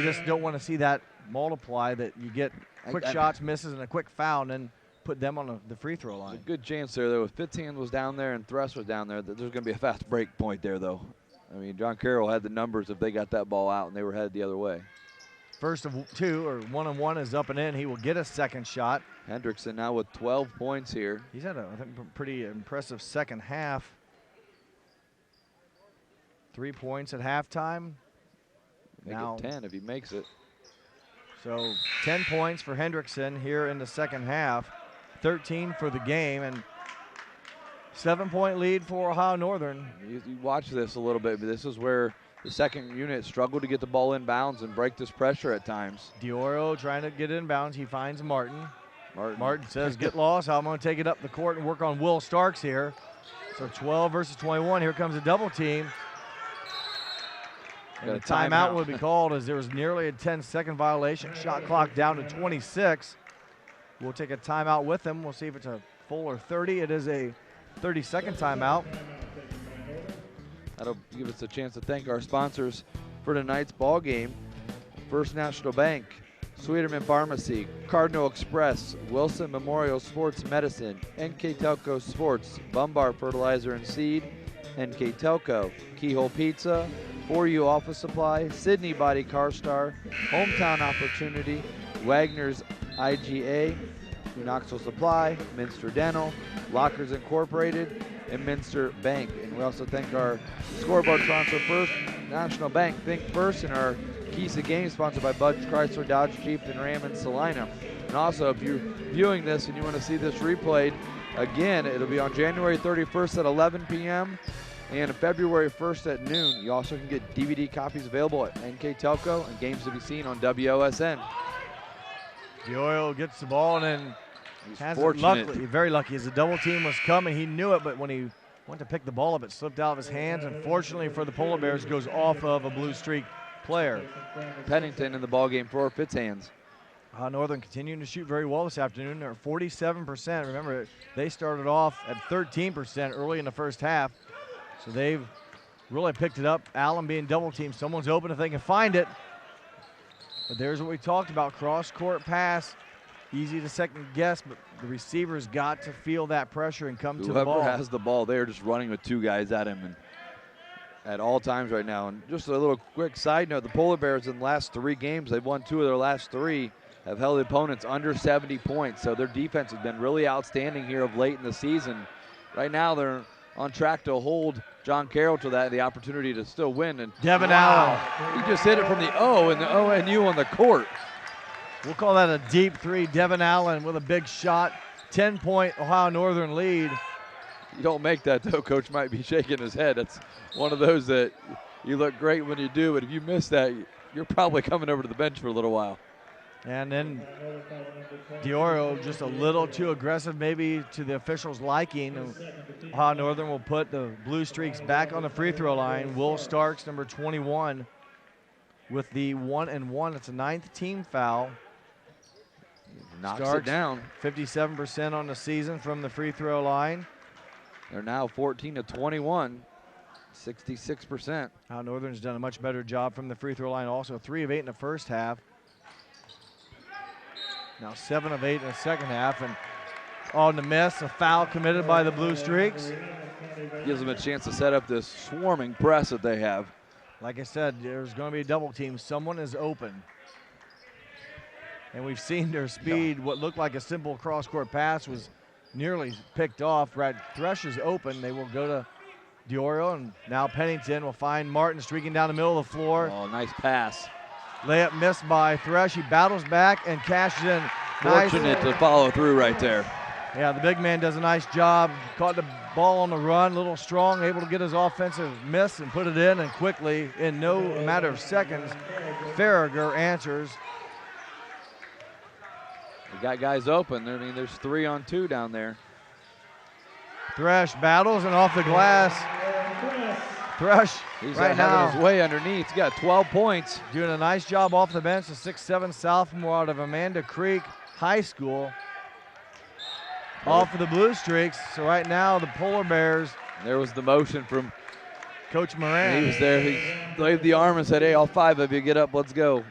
just don't want to see that multiply, that you get quick shots, misses, and a quick foul, and then put them on the free throw line. A good chance there, though. If Fitzhands was down there and Thress was down there, there's going to be a fast break point there, though. I mean, John Carroll had the numbers if they got that ball out and they were headed the other way. First of 2, or 1-on-1 is up and in. He will get a second shot. Hendrickson now with 12 points here. He's had a pretty impressive second half. 3 points at halftime. Make it 10 if he makes it. So 10 points for Hendrickson here in the second half. 13 for the game, and 7-point lead for Ohio Northern. You watch this a little bit, but this is where the second unit struggled to get the ball inbounds and break this pressure at times. Diorio trying to get inbounds. He finds Martin. Martin says, get lost. I'm going to take it up the court and work on Will Starks here. So 12 versus 21. Here comes a double team. And a timeout would be called as there was nearly a 10-second violation. Shot clock down to 26. We'll take a timeout with them. We'll see if it's a full or 30. It is a 30-second timeout. That'll give us a chance to thank our sponsors for tonight's ball game. First National Bank, Sweeterman Pharmacy, Cardinal Express, Wilson Memorial Sports Medicine, NKTelco Sports, Bumbar Fertilizer and Seed, NKTelco, Keyhole Pizza, 4U Office Supply, Sydney Body Car Star, Hometown Opportunity, Wagner's IGA, Knoxville Supply, Minster Dental, Lockers Incorporated, and Minster Bank. And we also thank our scoreboard sponsor first, National Bank. Think First, and our Keys to Game sponsored by Budge Chrysler, Dodge, Jeep, and Ram in Salina. And also, if you're viewing this and you want to see this replayed, again, it'll be on January 31st at 11 p.m. and February 1st at noon. You also can get DVD copies available at NKTelco and games to be seen on WOSN. DiOrio gets the ball and then has it fortunate. luckily, very lucky, as the double team was coming. He knew it, but when he went to pick the ball up, it slipped out of his hands. Unfortunately for the Polar Bears, goes off of a Blue Streak player. Pennington in the ballgame for Fitzhands. Northern continuing to shoot very well this afternoon. They're 47%. Remember, they started off at 13% early in the first half. So they've really picked it up. Allen being double teamed. Someone's open if they can find it. But there's what we talked about, cross-court pass. Easy to second guess, but the receiver's got to feel that pressure and come to the ball. Whoever has the ball, they're just running with two guys at him and at all times right now. And just a little quick side note, the Polar Bears in the last 3 games, they've won 2 of their last 3, have held the opponents under 70 points. So their defense has been really outstanding here of late in the season. Right now they're on track to hold John Carroll to the opportunity to still win. And Devin Allen. He just hit it from the O and the ONU on the court. We'll call that a deep 3. Devin Allen with a big shot. 10-point Ohio Northern lead. You don't make that, though. Coach might be shaking his head. It's one of those that you look great when you do, but if you miss that, you're probably coming over to the bench for a little while. And then DiOrio just a little too aggressive, maybe to the officials' liking. Ohio Northern will put the Blue Streaks back on the free throw line. Will Starks, number 21, with the 1-and-1. It's a 9th team foul. Knocks Starks, it down. 57% on the season from the free throw line. They're now 14-21, 66%. Ohio Northern's done a much better job from the free throw line also. 3 of 8 in the first half. Now 7 of 8 in the second half, and on the miss, a foul committed by the Blue Streaks. Gives them a chance to set up this swarming press that they have. Like I said, there's going to be a double team. Someone is open. And we've seen their speed. What looked like a simple cross-court pass was nearly picked off. Right, Thresh is open. They will go to DiOrio, and now Pennington will find Martin streaking down the middle of the floor. Oh, nice pass. Layup missed by Thresh. He battles back and cashes in. Fortunate to follow through right there. Yeah, the big man does a nice job. Caught the ball on the run, a little strong, able to get his offensive miss and put it in, and quickly, in no matter of seconds, Farragher answers. We got guys open. I mean, there's 3-on-2 down there. Thresh battles and off the glass. Thresh He's right now having his way underneath. He's got 12 points. Doing a nice job off the bench. A 6'7" sophomore out of Amanda Creek High School. Off of the Blue Streaks. So right now the Polar Bears. There was the motion from Coach Moran. He was there. He waved the arm and said, hey, all 5 of you get up, let's go.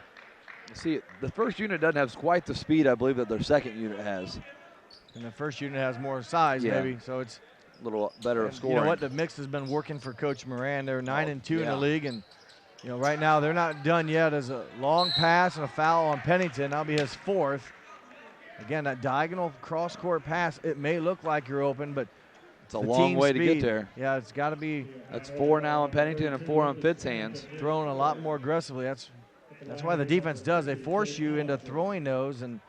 See, the first unit doesn't have quite the speed, I believe, that their second unit has. And the first unit has more size, maybe. So it's a little better of scoring. You know what? The mix has been working for Coach Moran. They're 9-2 in the league. And, you know, right now they're not done yet. As a long pass and a foul on Pennington. That'll be his 4th. Again, that diagonal cross-court pass, it may look like you're open, but it's a long way to get there. Yeah, it's got to be. That's 4 now on Pennington and 4 on Fitzhands. Throwing a lot more aggressively. That's why the defense does. They force you into throwing those, and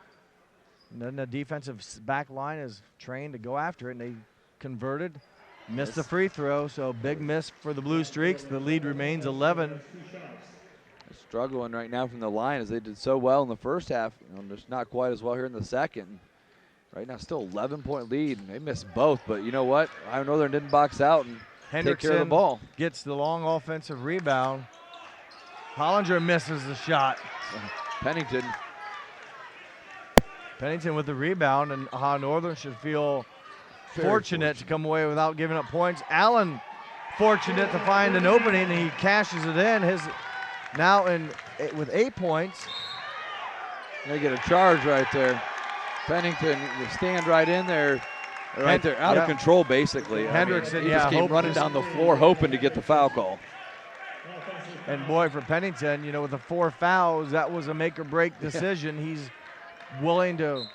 then the defensive back line is trained to go after it, and they converted. Missed the free throw, so big miss for the Blue Streaks. The lead remains 11. They're struggling right now from the line as they did so well in the first half. You know, just not quite as well here in the second. Right now, still 11-point lead. They missed both, but you know what? Ohio Northern didn't box out and take care of the ball. Gets the long offensive rebound. Hollinger misses the shot. Pennington with the rebound, and Ohio Northern should feel fortunate to come away without giving up points. Allen fortunate to find an opening, and he cashes it in. His now with 8 points. They get a charge right there. Pennington stand right in there. Right there, out of control basically. Hendrickson, he just came running down the floor hoping to get the foul call. And boy, for Pennington, you know, with the 4 fouls, that was a make or break decision. He's willing to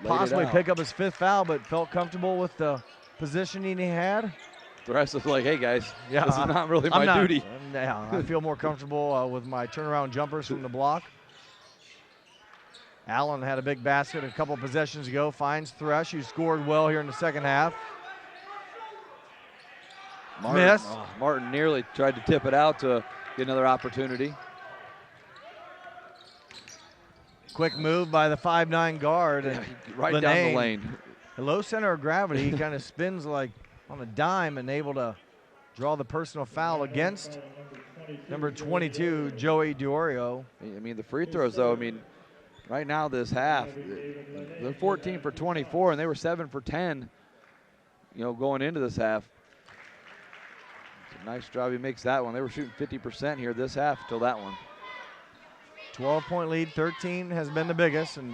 possibly pick up his 5th foul, but felt comfortable with the positioning he had. The rest was like, hey guys, this is not really my duty. Yeah, I feel more comfortable with my turnaround jumpers from the block. Allen had a big basket a couple possessions ago, finds Thresh, who scored well here in the second half. Miss. Martin nearly tried to tip it out to get another opportunity. Quick move by the 5'9" guard. And right down the lane. The low center of gravity, he kind of spins like on a dime and able to draw the personal foul against number 22, Joey Diorio. I mean, the free throws, though, I mean, right now this half, they're 14 for 24, and they were 7 for 10, you know, going into this half. It's a nice job he makes that one. They were shooting 50% here this half till that one. 12-point lead, 13 has been the biggest, and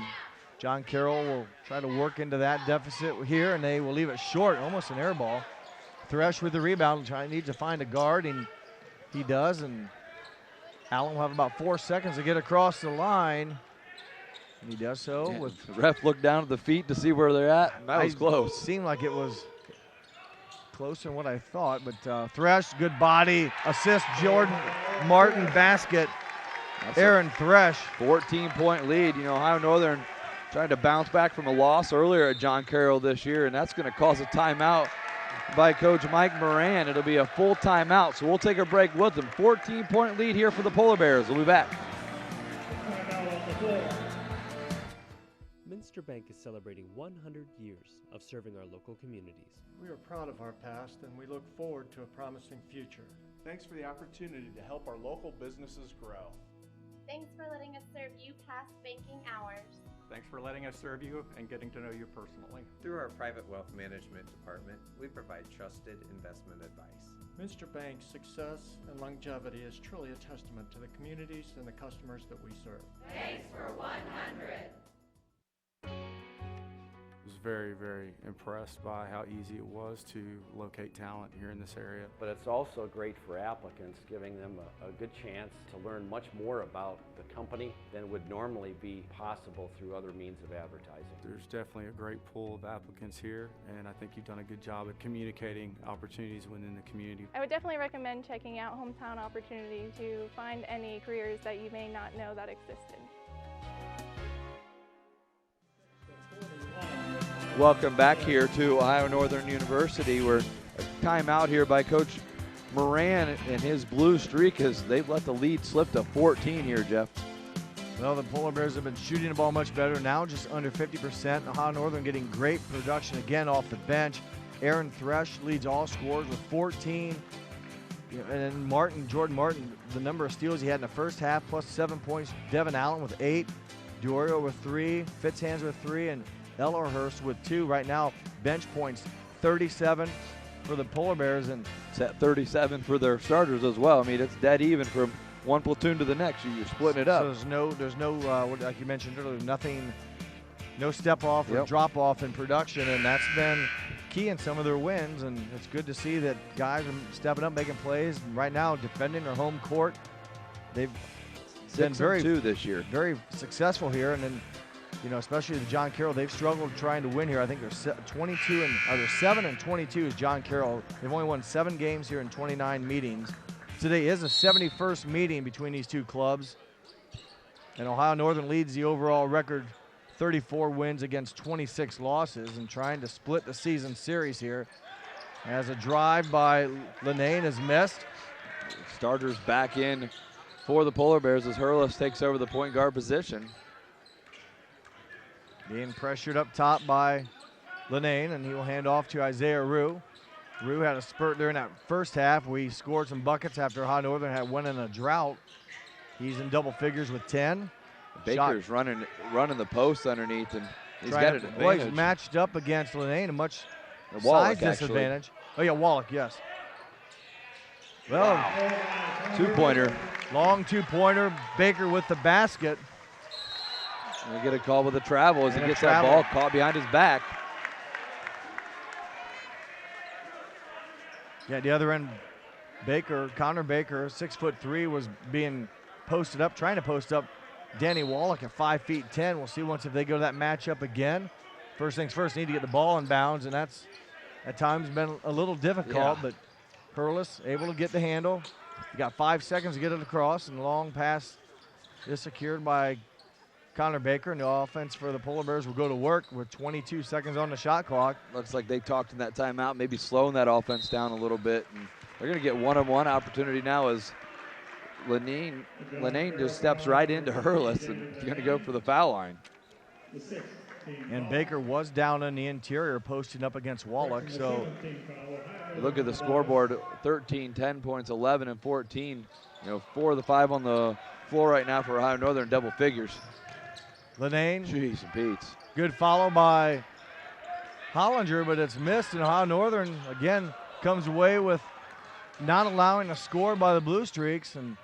John Carroll will try to work into that deficit here, and they will leave it short, almost an air ball. Thresh with the rebound, needs to find a guard, and he does, and Allen will have about 4 seconds to get across the line. And he does so. The ref looked down at the feet to see where they're at, and that was close. Seemed like it was closer than what I thought, but Thresh, good body, assist, Jordan Martin, basket. Aaron Thresh. 14-point lead. You know, Ohio Northern trying to bounce back from a loss earlier at John Carroll this year, and that's going to cause a timeout by Coach Mike Moran. It'll be a full timeout, so we'll take a break with them. 14-point lead here for the Polar Bears. We'll be back. Minster Bank is celebrating 100 years of serving our local communities. We are proud of our past, and we look forward to a promising future. Thanks for the opportunity to help our local businesses grow. Thanks for letting us serve you past banking hours. Thanks for letting us serve you and getting to know you personally. Through our private wealth management department, we provide trusted investment advice. Minster Bank's success and longevity is truly a testament to the communities and the customers that we serve. Thanks for 100. I was very, very impressed by how easy it was to locate talent here in this area. But it's also great for applicants, giving them a good chance to learn much more about the company than would normally be possible through other means of advertising. There's definitely a great pool of applicants here, and I think you've done a good job at communicating opportunities within the community. I would definitely recommend checking out Hometown Opportunity to find any careers that you may not know that existed. Welcome back here to Ohio Northern University. We're a timeout here by Coach Moran and his blue streak as they've let the lead slip to 14 here, Jeff. Well, the Polar Bears have been shooting the ball much better, now just under 50%. Ohio Northern getting great production again off the bench. Aaron Thresh leads all scorers with 14. And then Jordan Martin, the number of steals he had in the first half, plus 7 points. Devin Allen with 8. Diorio with 3. Fitzhands with 3. And Ellerhurst with 2. Right now, bench points 37 for the Polar Bears, and it's at 37 for their starters as well. I mean, it's dead even from one platoon to the next. You're splitting it up. So there's no like you mentioned earlier, no step off or drop off in production, and that's been key in some of their wins. And it's good to see that guys are stepping up, making plays. And right now, defending their home court, they've been very 6-2 this year, very successful here, and then. You know, especially the John Carroll, they've struggled trying to win here. I think they're 7 and 22 is John Carroll. They've only won 7 games here in 29 meetings. Today is the 71st meeting between these two clubs. And Ohio Northern leads the overall record, 34 wins against 26 losses, and trying to split the season series here. As a drive by Linane is missed. Starters back in for the Polar Bears as Hurlis takes over the point guard position. Being pressured up top by Linane, and he will hand off to Isaiah Rue. Rue had a spurt there in that first half. We scored some buckets after Ohio Northern had won in a drought. He's in double figures with 10. Baker's running the post underneath, and he's got an advantage. Well, he's matched up against Linane, a much size disadvantage. Oh, yeah, Wallach, yes. Well, two-pointer. Long two-pointer. Baker with the basket. And we get a call with a travel as he And a gets travel. that ball caught behind his back. Yeah, the other end, Connor Baker, 6'3", was being posted up, trying to post up Danny Wallach at 5'10". We'll see once if they go to that matchup again. First things first, need to get the ball in bounds, and that's at times been a little difficult, but Hurlis able to get the handle. You got 5 seconds to get it across, and long pass is secured by Connor Baker, and the offense for the Polar Bears will go to work with 22 seconds on the shot clock. Looks like they talked in that timeout, maybe slowing that offense down a little bit. And they're going to get one-on-one opportunity now as Lenane just steps right into Hurlis and going to go for the foul line. And Baker was down in the interior, posting up against Wallach. So look at the scoreboard: 13, 10 points, 11, and 14. 4 of the 5 on the floor right now for Ohio Northern, double figures. Lenane. Jeez and Pete's. Good follow by Hollinger, but it's missed, and Ohio Northern again comes away with not allowing a score by the Blue Streaks, and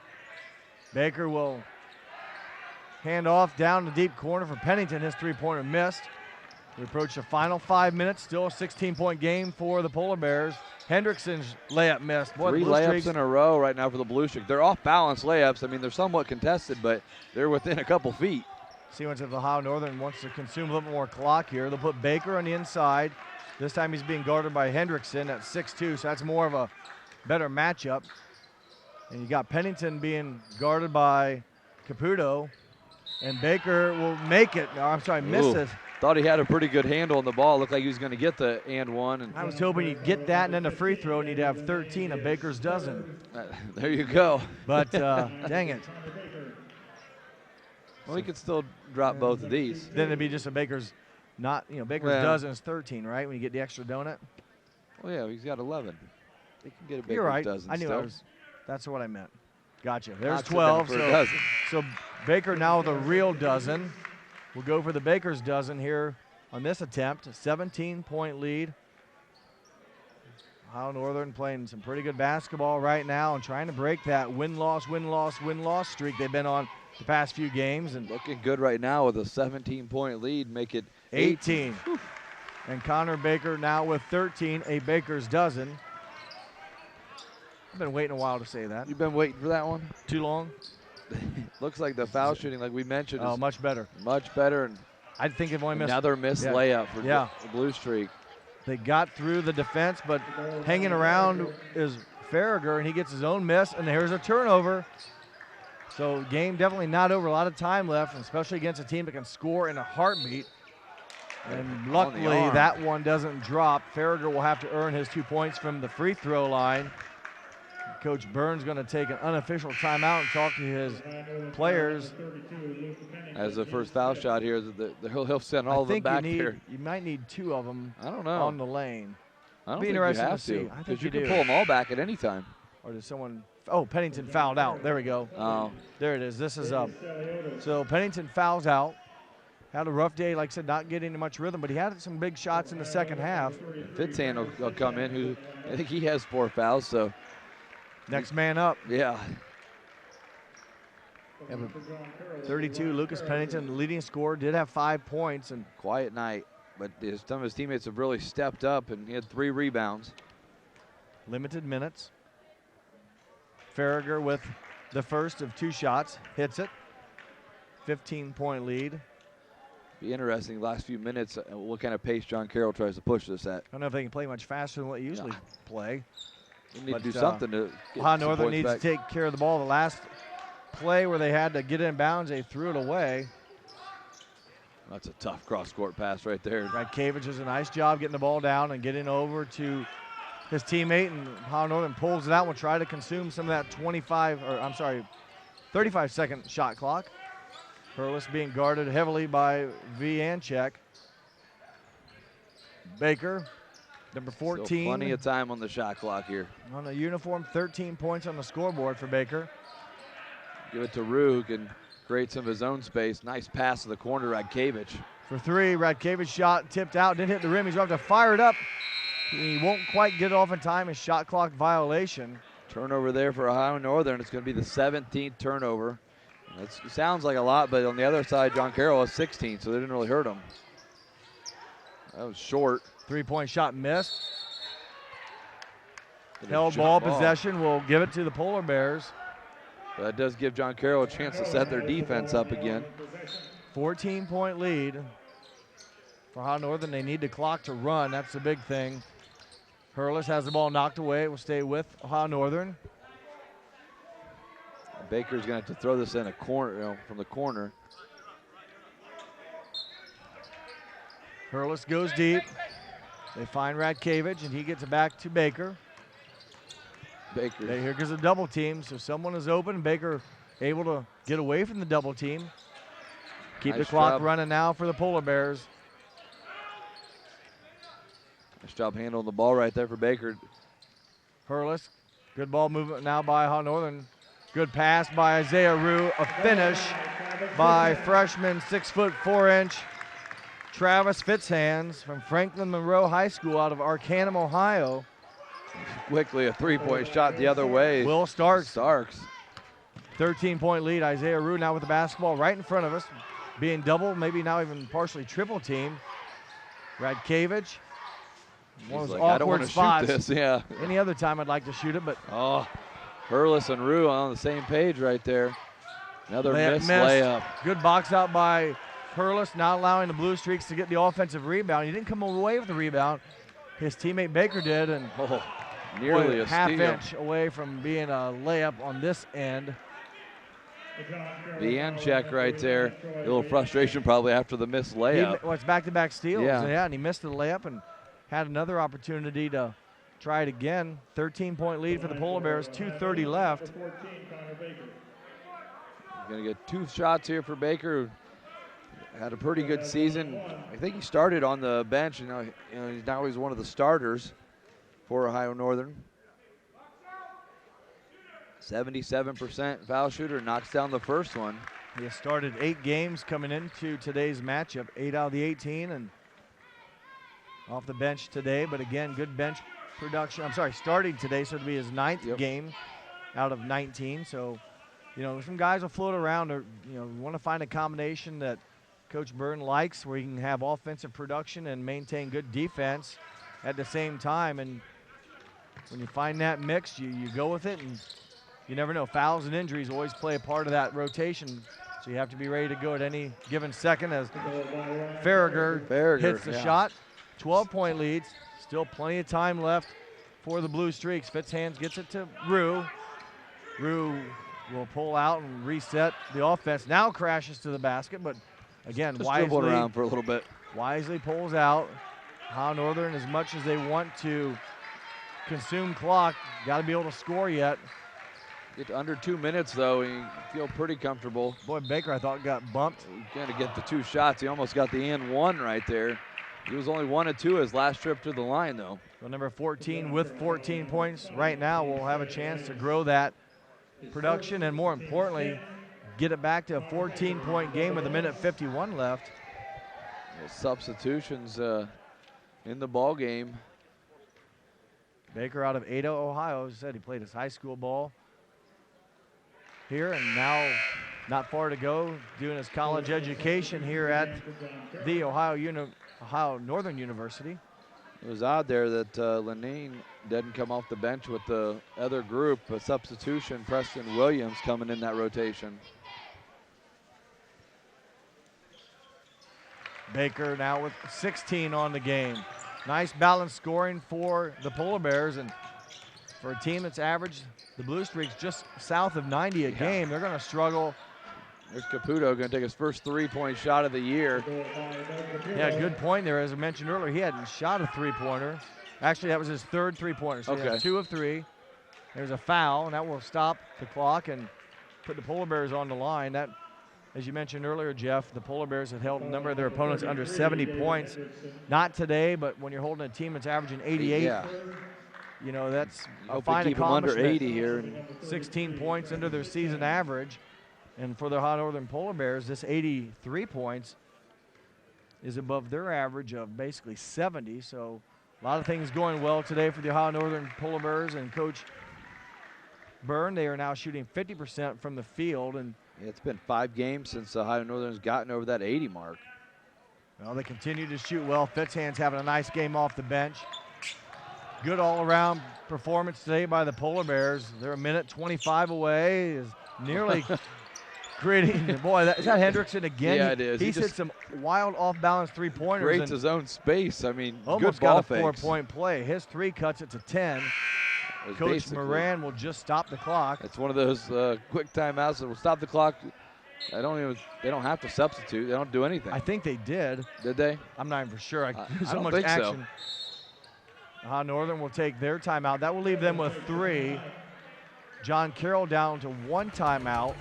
Baker will hand off down the deep corner for Pennington. His three-pointer missed. We approach the final 5 minutes, still a 16-point game for the Polar Bears. Hendrickson's layup missed. Boy, 3 layups in a row right now for the Blue Streak. They're off-balance layups. I mean, they're somewhat contested, but they're within a couple feet. See once if Ohio Northern wants to consume a little more clock here. They'll put Baker on the inside. This time he's being guarded by Hendrickson at 6'2", so that's more of a better matchup. And you got Pennington being guarded by Caputo, and Baker will make it. No, I'm sorry, miss it. Thought he had a pretty good handle on the ball. Looked like he was going to get the and one. And I was hoping he'd get that and then the free throw, and he'd have 13 of Baker's dozen. There you go. But dang it. Well, he could still drop both of these. Then it'd be just a Baker's dozen is 13, right? When you get the extra donut. Well, yeah, he's got 11. He can get a Baker's You're right. dozen. I knew still. that's what I meant. Gotcha. There's Knocks it 12. down for a dozen. So Baker now with a real dozen. We'll go for the Baker's dozen here on this attempt. A 17-point lead. Ohio Northern playing some pretty good basketball right now and trying to break that win-loss streak they've been on the past few games. And looking good right now with a 17-point lead, make it 18. And Connor Baker now with 13, a Baker's dozen. I've been waiting a while to say that. You've been waiting for that one? Too long? Looks like the foul shooting, like we mentioned, is much better. Much better. And I think they've only missed another missed layup for the Blue Streak. They got through the defense, but hanging around is Farragher, and he gets his own miss, and here's a turnover. So game definitely not over. A lot of time left, especially against a team that can score in a heartbeat. And luckily that one doesn't drop. Farragher will have to earn his 2 points from the free throw line. Coach Burns going to take an unofficial timeout and talk to his players. As the first foul shot here, he'll send all of them back here. You might need 2 of them on the lane. I don't think you have to, because you can pull them all back at any time. Or does someone – oh, Pennington fouled out. There we go. Oh. There it is. This is up. So Pennington fouls out. Had a rough day, like I said, not getting much rhythm, but he had some big shots in the second half. Fitzhand will come in, who I think he has 4 fouls, so – next man up. Yeah. 32, Lucas Pennington, the leading scorer, did have 5 points. And quiet night, but some of his teammates have really stepped up, and he had 3 rebounds. Limited minutes. Farragher with the first of 2 shots, hits it. 15-point lead. Be interesting the last few minutes what kind of pace John Carroll tries to push this at. I don't know if they can play much faster than what they usually play. You need to do something to get Ohio some Northern points needs back. to take care of the ball. The last play where they had to get in bounds, they threw it away. That's a tough cross-court pass right there. Radkevich does a nice job getting the ball down and getting over to his teammate, and Ohio Northern pulls it out and will try to consume some of that 35-second shot clock. Hurlis being guarded heavily by Vianchek. Baker, number 14. Still plenty of time on the shot clock here. On the uniform, 13 points on the scoreboard for Baker. Give it to Rue, who can create some of his own space. Nice pass to the corner, Radkevich. For 3, Radkevich shot tipped out, didn't hit the rim. He's going to have to fire it up. He won't quite get it off in time. A shot clock violation. Turnover there for Ohio Northern. It's going to be the 17th turnover. It sounds like a lot, but on the other side, John Carroll has 16, so they didn't really hurt him. That was short. 3-point shot missed. Held ball possession will give it to the Polar Bears. But that does give John Carroll a chance to set their defense up again. 14-point lead for Ohio Northern. They need the clock to run. That's the big thing. Hurlis has the ball knocked away. It will stay with Ohio Northern. Baker's going to have to throw this in a corner, from the corner. Hurlis goes deep. They find Radkevich, and he gets it back to Baker. Here goes a double team, so someone is open. Baker able to get away from the double team. Keep the clock running now for the Polar Bears. Nice job handling the ball right there for Baker. Hurlis, good ball movement now by Ohio Northern. Good pass by Isaiah Rue. A finish by freshman 6'4" Travis Fitzhands from Franklin Monroe High School out of Arcanum, Ohio. Quickly a 3-point shot the other way. Will Starks. 13-point lead. Isaiah Rue now with the basketball right in front of us. Being double, maybe now even partially triple team. Radkevich. One of those awkward I don't want to spots. shoot this, yeah. Any other time I'd like to shoot it, but. Hurlis and Rue on the same page right there. Another missed layup. Good box out by Hurlis, not allowing the Blue Streaks to get the offensive rebound. He didn't come away with the rebound. His teammate Baker did, and nearly a half steal. inch away from being a layup on this end. The end check right there. A little frustration probably after the missed layup. It's back-to-back steals. Yeah. And he missed the layup and had another opportunity to try it again. 13-point lead for the Polar Bears, 2:30 left. Going to get 2 shots here for Baker. Had a pretty good season. I think he started on the bench, and now he's one of the starters for Ohio Northern. 77% foul shooter, knocks down the first one. He has started 8 games coming into today's matchup, 8 out of the 18, and off the bench today, but again, good bench production. I'm sorry, starting today, so it'll be his 9th game out of 19. So, some guys will float around or, want to find a combination that Coach Byrne likes where you can have offensive production and maintain good defense at the same time. And when you find that mix, you go with it, and you never know. Fouls and injuries always play a part of that rotation. So you have to be ready to go at any given second as Farragher hits the shot. 12-point lead. Still plenty of time left for the Blue Streaks. Fitzhands gets it to Rue. Rue will pull out and reset the offense. Now crashes to the basket, but again, just dribbled around for a little bit. Wisely pulls out. Ohio Northern, as much as they want to consume clock, got to be able to score yet. Get under 2 minutes, though, and you feel pretty comfortable. Boy, Baker, I thought, got bumped. You got to get the 2 shots. He almost got the and 1 right there. He was only 1 of 2 his last trip to the line, though. So number 14 with 14 points right now will have a chance to grow that production and, more importantly, get it back to a 14-point game with 1:51 left. Substitutions in the ball game. Baker out of Ada, Ohio. As I said, he played his high school ball here, and now not far to go, doing his college education here at the Ohio Northern University. It was odd there that Lenine didn't come off the bench with the other group. A substitution, Preston Williams coming in that rotation. Baker now with 16 on the game. Nice balanced scoring for the Polar Bears, and for a team that's averaged the Blue Streaks just south of 90 a game, they're going to struggle. There's Caputo going to take his first 3-point shot of the year. Yeah, good point there. As I mentioned earlier, he hadn't shot a 3-pointer. Actually, that was his 3rd 3-pointer. So he had 2 of 3. There's a foul, and that will stop the clock and put the Polar Bears on the line. That, as you mentioned earlier, Jeff, the Polar Bears have held a number of their opponents under 70 points. Not today, but when you're holding a team that's averaging 88, that's a fine accomplishment. Under 80 here. 16 points under their season average. And for the Ohio Northern Polar Bears, this 83 points is above their average of basically 70. So a lot of things going well today for the Ohio Northern Polar Bears, and Coach Byrne. They are now shooting 50% from the field. And it's been 5 games since Ohio Northern's gotten over that 80 mark. Well, they continue to shoot well. Fitzhand's having a nice game off the bench. Good all-around performance today by the Polar Bears. They're a minute 25 away. Is nearly creating. Boy, is that Hendrickson again? Yeah, it is. He's hit some wild off-balance three-pointers. Creates his own space. I mean, almost good ball got a fakes. 4-point play. His 3 cuts it to 10. Coach Moran will just stop the clock. It's one of those quick timeouts that will stop the clock. They don't have to substitute. They don't do anything. I think they did. Did they? I'm not even for sure. I so don't much think action. So. Northern will take their timeout. That will leave them with 3. John Carroll down to 1 timeout.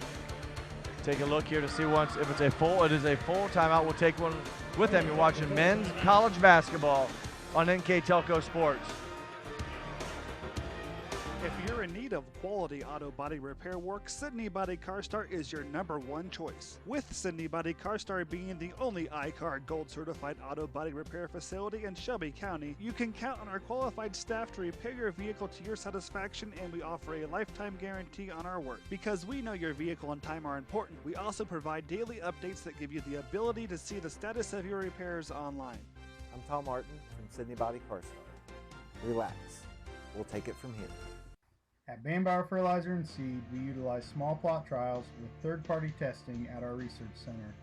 Take a look here to see if it's a full. It is a full timeout. We'll take one with them. You're watching men's college basketball on NKTelco Sports. If you're in need of quality auto body repair work, Sydney Body Car Star is your #1 choice. With Sydney Body Car Star being the only I-CAR Gold certified auto body repair facility in Shelby County, you can count on our qualified staff to repair your vehicle to your satisfaction, and we offer a lifetime guarantee on our work. Because we know your vehicle and time are important, we also provide daily updates that give you the ability to see the status of your repairs online. I'm Tom Martin from Sydney Body Car Star. Relax. We'll take it from here. At Bambauer Fertilizer and Seed, we utilize small plot trials with third-party testing at our research center.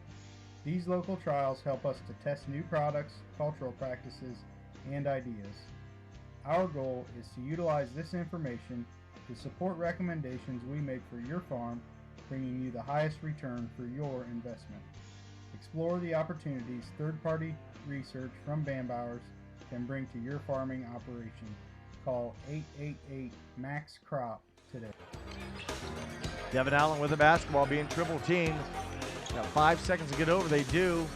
These local trials help us to test new products, cultural practices, and ideas. Our goal is to utilize this information to support recommendations we make for your farm, bringing you the highest return for your investment. Explore the opportunities third-party research from Bambauer's can bring to your farming operation. Call 888-MAX-CROP today. Devin Allen with the basketball, being triple teamed. Got 5 seconds to get over. They do.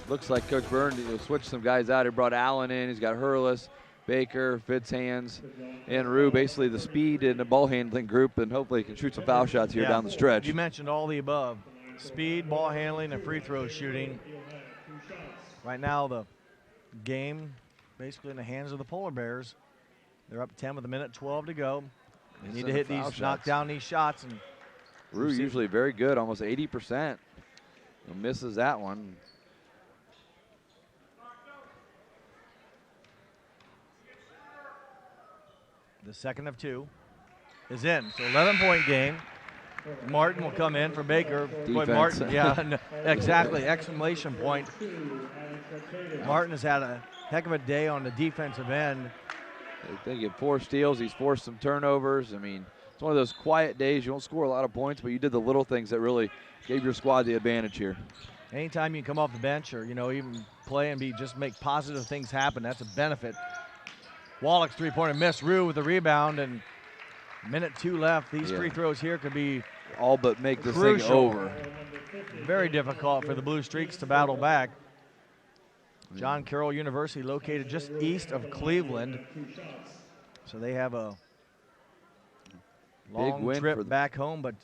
Looks like Coach Byrne switched some guys out. He brought Allen in. He's got Hurlis, Baker, Fitzhands, and Rue. Basically the speed and the ball handling group, and hopefully he can shoot some foul shots here down the stretch. You mentioned all the above. Speed, ball handling, and free throw shooting. Right now the game basically in the hands of the Polar Bears. They're up 10 with a minute 12 to go. They need to hit these, knock down these shots. And Rue usually very good, almost 80%. Misses that one. The second of 2 is in. So 11-point game. Martin will come in for Baker. Boy, Martin, yeah, no, exactly, exclamation point. Martin has had a heck of a day on the defensive end. They get 4 steals. He's forced some turnovers. I mean, it's one of those quiet days. You don't score a lot of points, but you did the little things that really gave your squad the advantage here. Anytime you come off the bench or, even play and just make positive things happen, that's a benefit. Wallach's three-pointer miss. Rue with the rebound, and minute 2 left. These free throws here could be all but make this crucial. Thing over. Very difficult for the Blue Streaks to battle back. John Carroll University located just east of Cleveland. So they have a long big win trip back home, but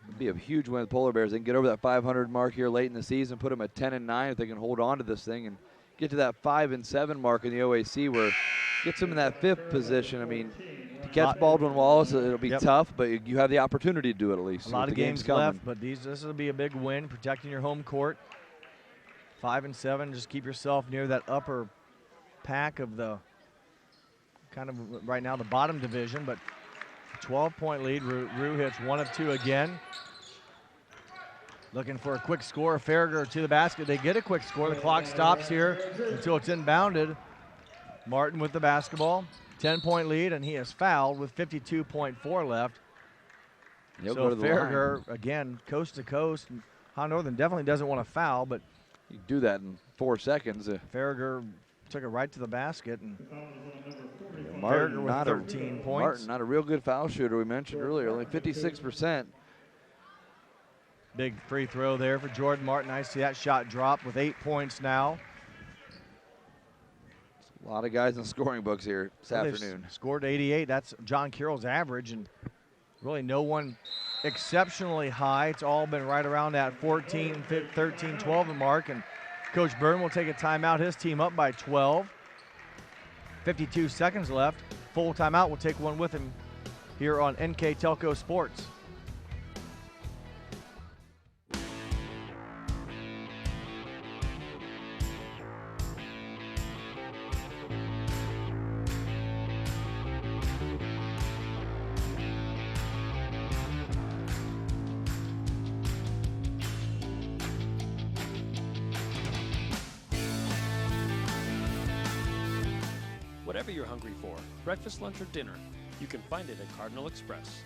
it'd be a huge win with Polar Bears. They can get over that 500 mark here late in the season, put them at 10-9 if they can hold on to this thing and get to that 5-7 mark in the OAC where it gets them in that 5th position. I mean, to catch Baldwin Wallace, it'll be tough, but you have the opportunity to do it at least. A lot of games left, but this will be a big win, protecting your home court. 5-7, just keep yourself near that upper pack of the kind of right now the bottom division, but 12-point lead. Rue hits 1 of 2 again. Looking for a quick score. Farragher to the basket. They get a quick score. The clock stops here until it's inbounded. Martin with the basketball. 10-point lead, and he is fouled with 52.4 left. He'll so go to the Farragher, again, coast to coast. Ohio Northern definitely doesn't want to foul, but you do that in 4 seconds. Farragher took it right to the basket, and Martin with 13 points. Martin, not a real good foul shooter. We mentioned earlier, only 56%. Big free throw there for Jordan Martin. I see that shot drop with 8 points now. A lot of guys in the scoring books here this afternoon. Scored 88. That's John Carroll's average, and really no one exceptionally high. It's all been right around that 14, 13, 12 mark, and Coach Byrne will take a timeout. His team up by 12. 52 seconds left. Full timeout. We'll take one with him here on NKTelco Sports. Whatever you're hungry for, breakfast, lunch, or dinner, you can find it at Cardinal Express.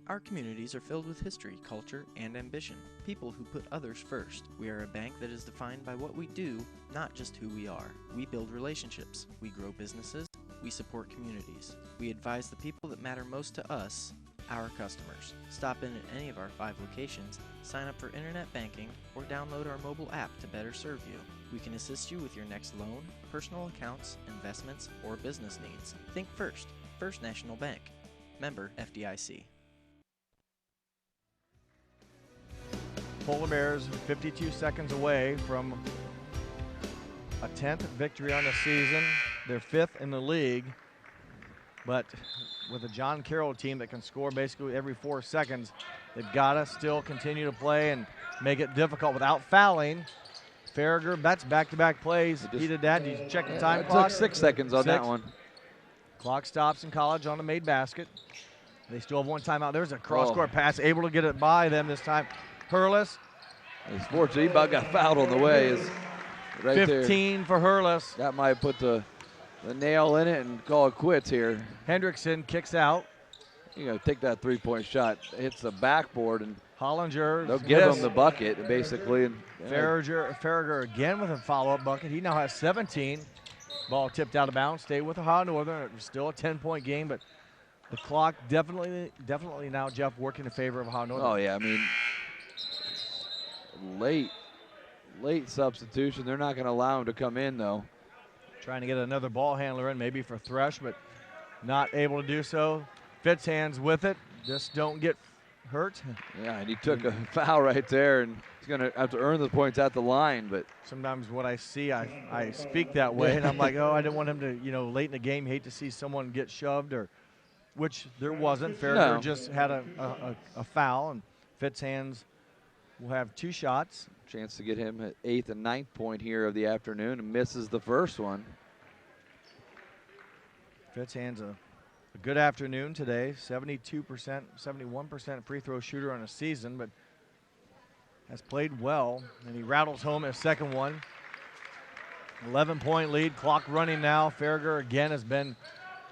Our communities are filled with history, culture, and ambition. People who put others first. We are a bank that is defined by what we do, not just who we are. We build relationships. We grow businesses. We support communities. We advise the people that matter most to us, our customers. Stop in at any of our 5 locations, sign up for internet banking, or download our mobile app to better serve you. We can assist you with your next loan, personal accounts, investments, or business needs. Think first. First National Bank. Member FDIC. Polar Bears 52 seconds away from a 10th victory on the season. They're 5th in the league. But with a John Carroll team that can score basically every 4 seconds, they've got to still continue to play and make it difficult without fouling. Farragher, that's back-to-back plays. He did that. You check the time clock. Took 6 seconds on that one. Clock stops in College on the made basket. They still have one timeout. There's a cross-court pass, able to get it by them this time. Hurlis. It's fortunate he about got fouled on the way. Is right 15 there. For Hurlis. That might put the nail in it and call it quits here. Hendrickson kicks out. You know, take that 3-point shot. Hits the backboard and Hollinger. They'll give him the bucket basically. And Farragher again with a follow-up bucket. He now has 17. Ball tipped out of bounds. Stay with Ohio Northern. It was still a 10-point game, but the clock definitely now, Jeff, working in favor of Ohio Northern. Oh yeah, I mean, late substitution. They're not going to allow him to come in though. Trying to get another ball handler in, maybe for Thresh, but not able to do so. Fitzhands with it. Just don't get hurt. Yeah, and he took a foul right there, and he's going to have to earn the points at the line. But sometimes what I see, I speak that way, and I'm like, oh, I didn't want him to, late in the game, hate to see someone get shoved, or which there wasn't. Farragher just had a foul, and Fitzhands will have 2 shots. Chance to get him at 8th and 9th point here of the afternoon, and misses the first one. Fitzhands a good afternoon today. 72%, 71% free throw shooter on a season, but has played well, and he rattles home his second one. 11-point lead, clock running now. Farragher again has been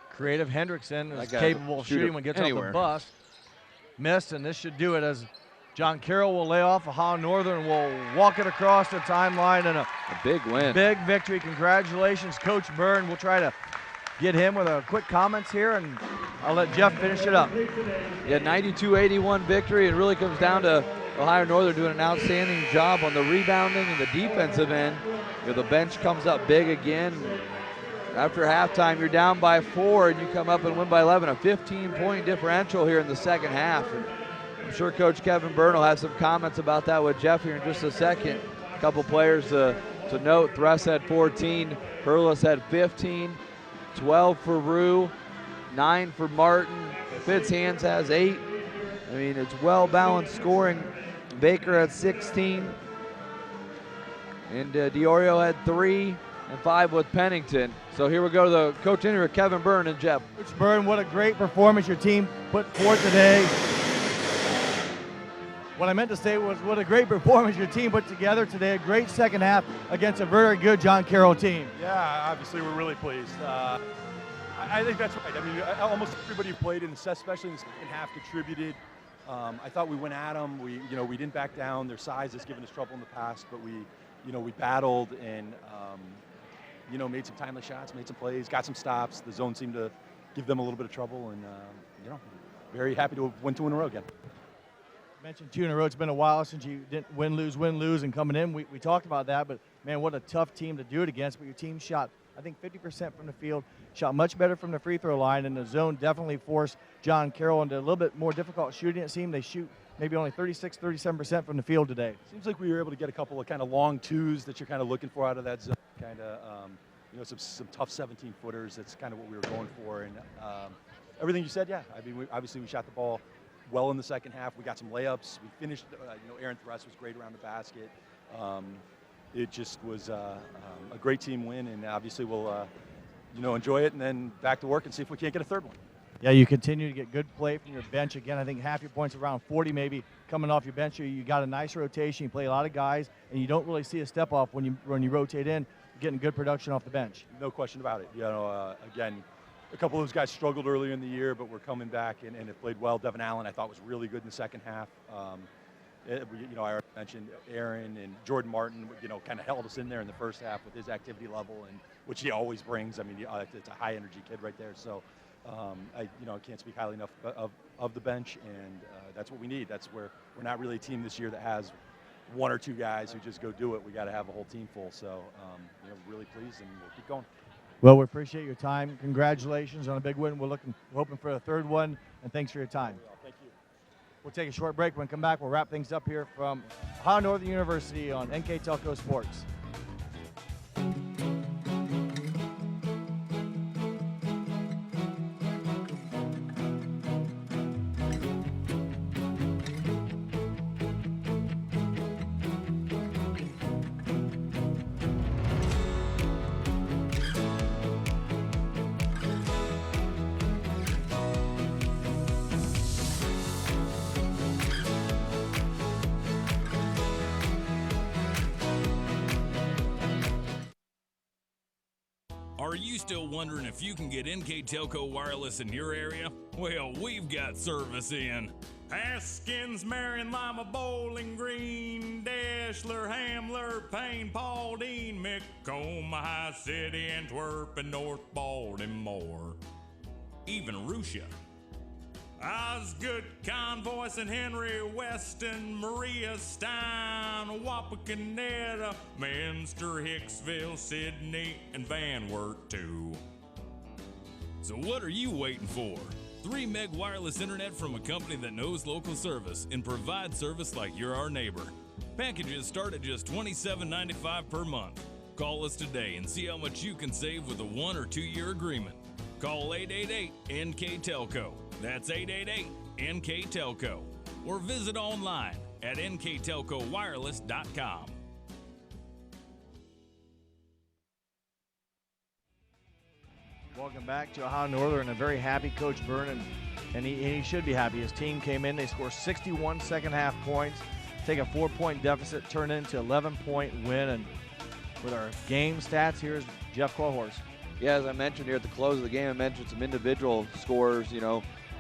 creative. Hendrickson is capable of shooting when he gets off the bus. Missed, and this should do it as John Carroll will lay off. Ohio Northern will walk it across the timeline, and a big win. Big victory. Congratulations, Coach Byrne. We'll try to get him with a quick comments here, and I'll let Jeff finish it up. Yeah, 92-81 victory. It really comes down to Ohio Northern doing an outstanding job on the rebounding and the defensive end. The bench comes up big again. After halftime, you're down by 4, and you come up and win by 11. A 15-point differential here in the second half. And I'm sure Coach Kevin Byrne will have some comments about that with Jeff here in just a second. A couple players to note. Thress had 14, Hurlis had 15, 12 for Rue, 9 for Martin. Fitzhands has 8. I mean, it's well-balanced scoring. Baker had 16, and Diorio had 3, and 5 with Pennington. So here we go to the coach interview, Kevin Byrne and Jeff. Coach Byrne, what a great performance your team put forth today. What I meant to say was what a great performance your team put together today. A great second half against a very good John Carroll team. Yeah, obviously we're really pleased. I think that's right. I mean, almost everybody who played, especially in the second half, contributed. I thought we went at them. We didn't back down. Their size has given us trouble in the past, but we battled and made some timely shots, made some plays, got some stops. The zone seemed to give them a little bit of trouble, and very happy to win 2 in a row again. Mentioned 2 in a row. It's been a while since you didn't win, lose, and coming in. We talked about that, but man, what a tough team to do it against. But your team shot, I think, 50% from the field, shot much better from the free throw line, and the zone definitely forced John Carroll into a little bit more difficult shooting. It seemed they shoot maybe only 36, 37% from the field today. Seems like we were able to get a couple of kind of long twos that you're kind of looking for out of that zone. kind of, some tough 17-footers. That's kind of what we were going for. And everything you said, yeah. I mean, obviously we shot the ball well in the second half. We got some layups. We finished, Aaron Thress was great around the basket. It just was a great team win, and obviously we'll, enjoy it and then back to work and see if we can't get a third one. Yeah, you continue to get good play from your bench. Again, I think half your points around 40 maybe coming off your bench. You got a nice rotation. You play a lot of guys, and you don't really see a step off when you rotate in, getting good production off the bench. No question about it. Again, a couple of those guys struggled earlier in the year, but we're coming back and have played well. Devin Allen, I thought, was really good in the second half. I already mentioned Aaron and Jordan Martin, kind of held us in there in the first half with his activity level, and which he always brings. I mean, it's a high-energy kid right there. So, I can't speak highly enough of the bench, and that's what we need. That's where we're not really a team this year that has one or two guys who just go do it. We got to have a whole team full. So, really pleased, and we'll keep going. Well, we appreciate your time. Congratulations on a big win. We're hoping for a third one, and thanks for your time. Thank you. We'll take a short break. When we come back, we'll wrap things up here from Ohio Northern University on NKTelco Sports. Are you still wondering if you can get NKTelco wireless in your area? Well, we've got service in Haskins, Marion, Lima, Bowling Green, Dashler, Hamler, Payne, Paulding, Macomb, High City, Antwerp, and North Baltimore. Even Russia. Osgood, Convoy, St. Henry, Weston, Maria, Stein, Wapakoneta, Minster, Hicksville, Sydney, and Van Wert, too. So what are you waiting for? 3 meg wireless internet from a company that knows local service and provides service like you're our neighbor. Packages start at just $27.95 per month. Call us today and see how much you can save with a 1 or 2 year agreement. Call 888-NK-TELCO. That's 888-NK-TELCO. Or visit online at nktelcowireless.com. Welcome back to Ohio Northern. A very happy Coach Vernon, and he should be happy. His team came in, they scored 61 second half points, take a 4-point deficit, turn it into 11-point win. And with our game stats, here's Jeff Quahorst. Yeah, as I mentioned here at the close of the game, I mentioned some individual scores,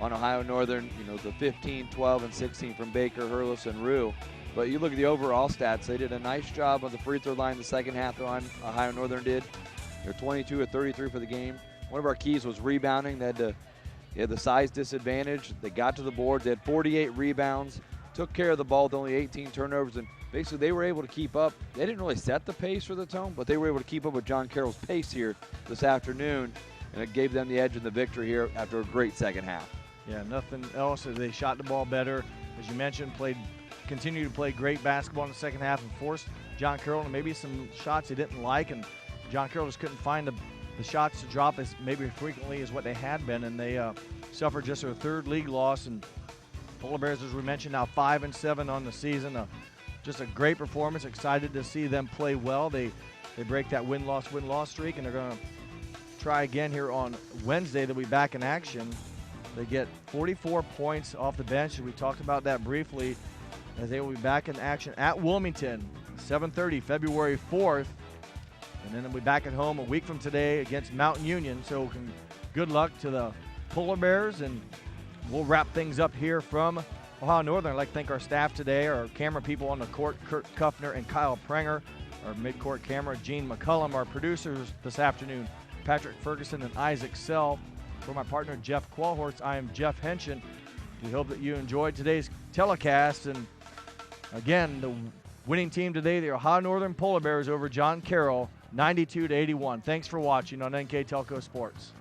on Ohio Northern, the 15, 12, and 16 from Baker, Hurlis, and Rue. But you look at the overall stats, they did a nice job on the free throw line the second half Ohio Northern did. They're 22 or 33 for the game. One of our keys was rebounding. They had the size disadvantage. They got to the board. They had 48 rebounds, took care of the ball with only 18 turnovers, and basically they were able to keep up. They didn't really set the pace for the Tone, but they were able to keep up with John Carroll's pace here this afternoon, and it gave them the edge in the victory here after a great second half. Yeah, nothing else. They shot the ball better. As you mentioned, continued to play great basketball in the second half and forced John Carroll into maybe some shots he didn't like, and John Carroll just couldn't find the shots to drop as maybe frequently as what they had been, and they suffered just their 3rd league loss. And Polar Bears, as we mentioned, now 5-7 on the season. Just a great performance. Excited to see them play well. They break that win-loss streak, and they're going to try again here on Wednesday. They'll be back in action. They get 44 points off the bench, and we talked about that briefly, as they will be back in action at Wilmington, 7:30, February 4th. And then they'll be back at home a week from today against Mountain Union. So good luck to the Polar Bears, and we'll wrap things up here from Ohio Northern. I'd like to thank our staff today, our camera people on the court, Kurt Kuffner and Kyle Prenger, our mid-court camera, Gene McCullum, our producers this afternoon, Patrick Ferguson and Isaac Sell. For my partner, Jeff Quahorst, I am Jeff Henshin. We hope that you enjoyed today's telecast. And again, the winning team today, the Ohio Northern Polar Bears over John Carroll, 92-81. Thanks for watching on NKTelco Sports.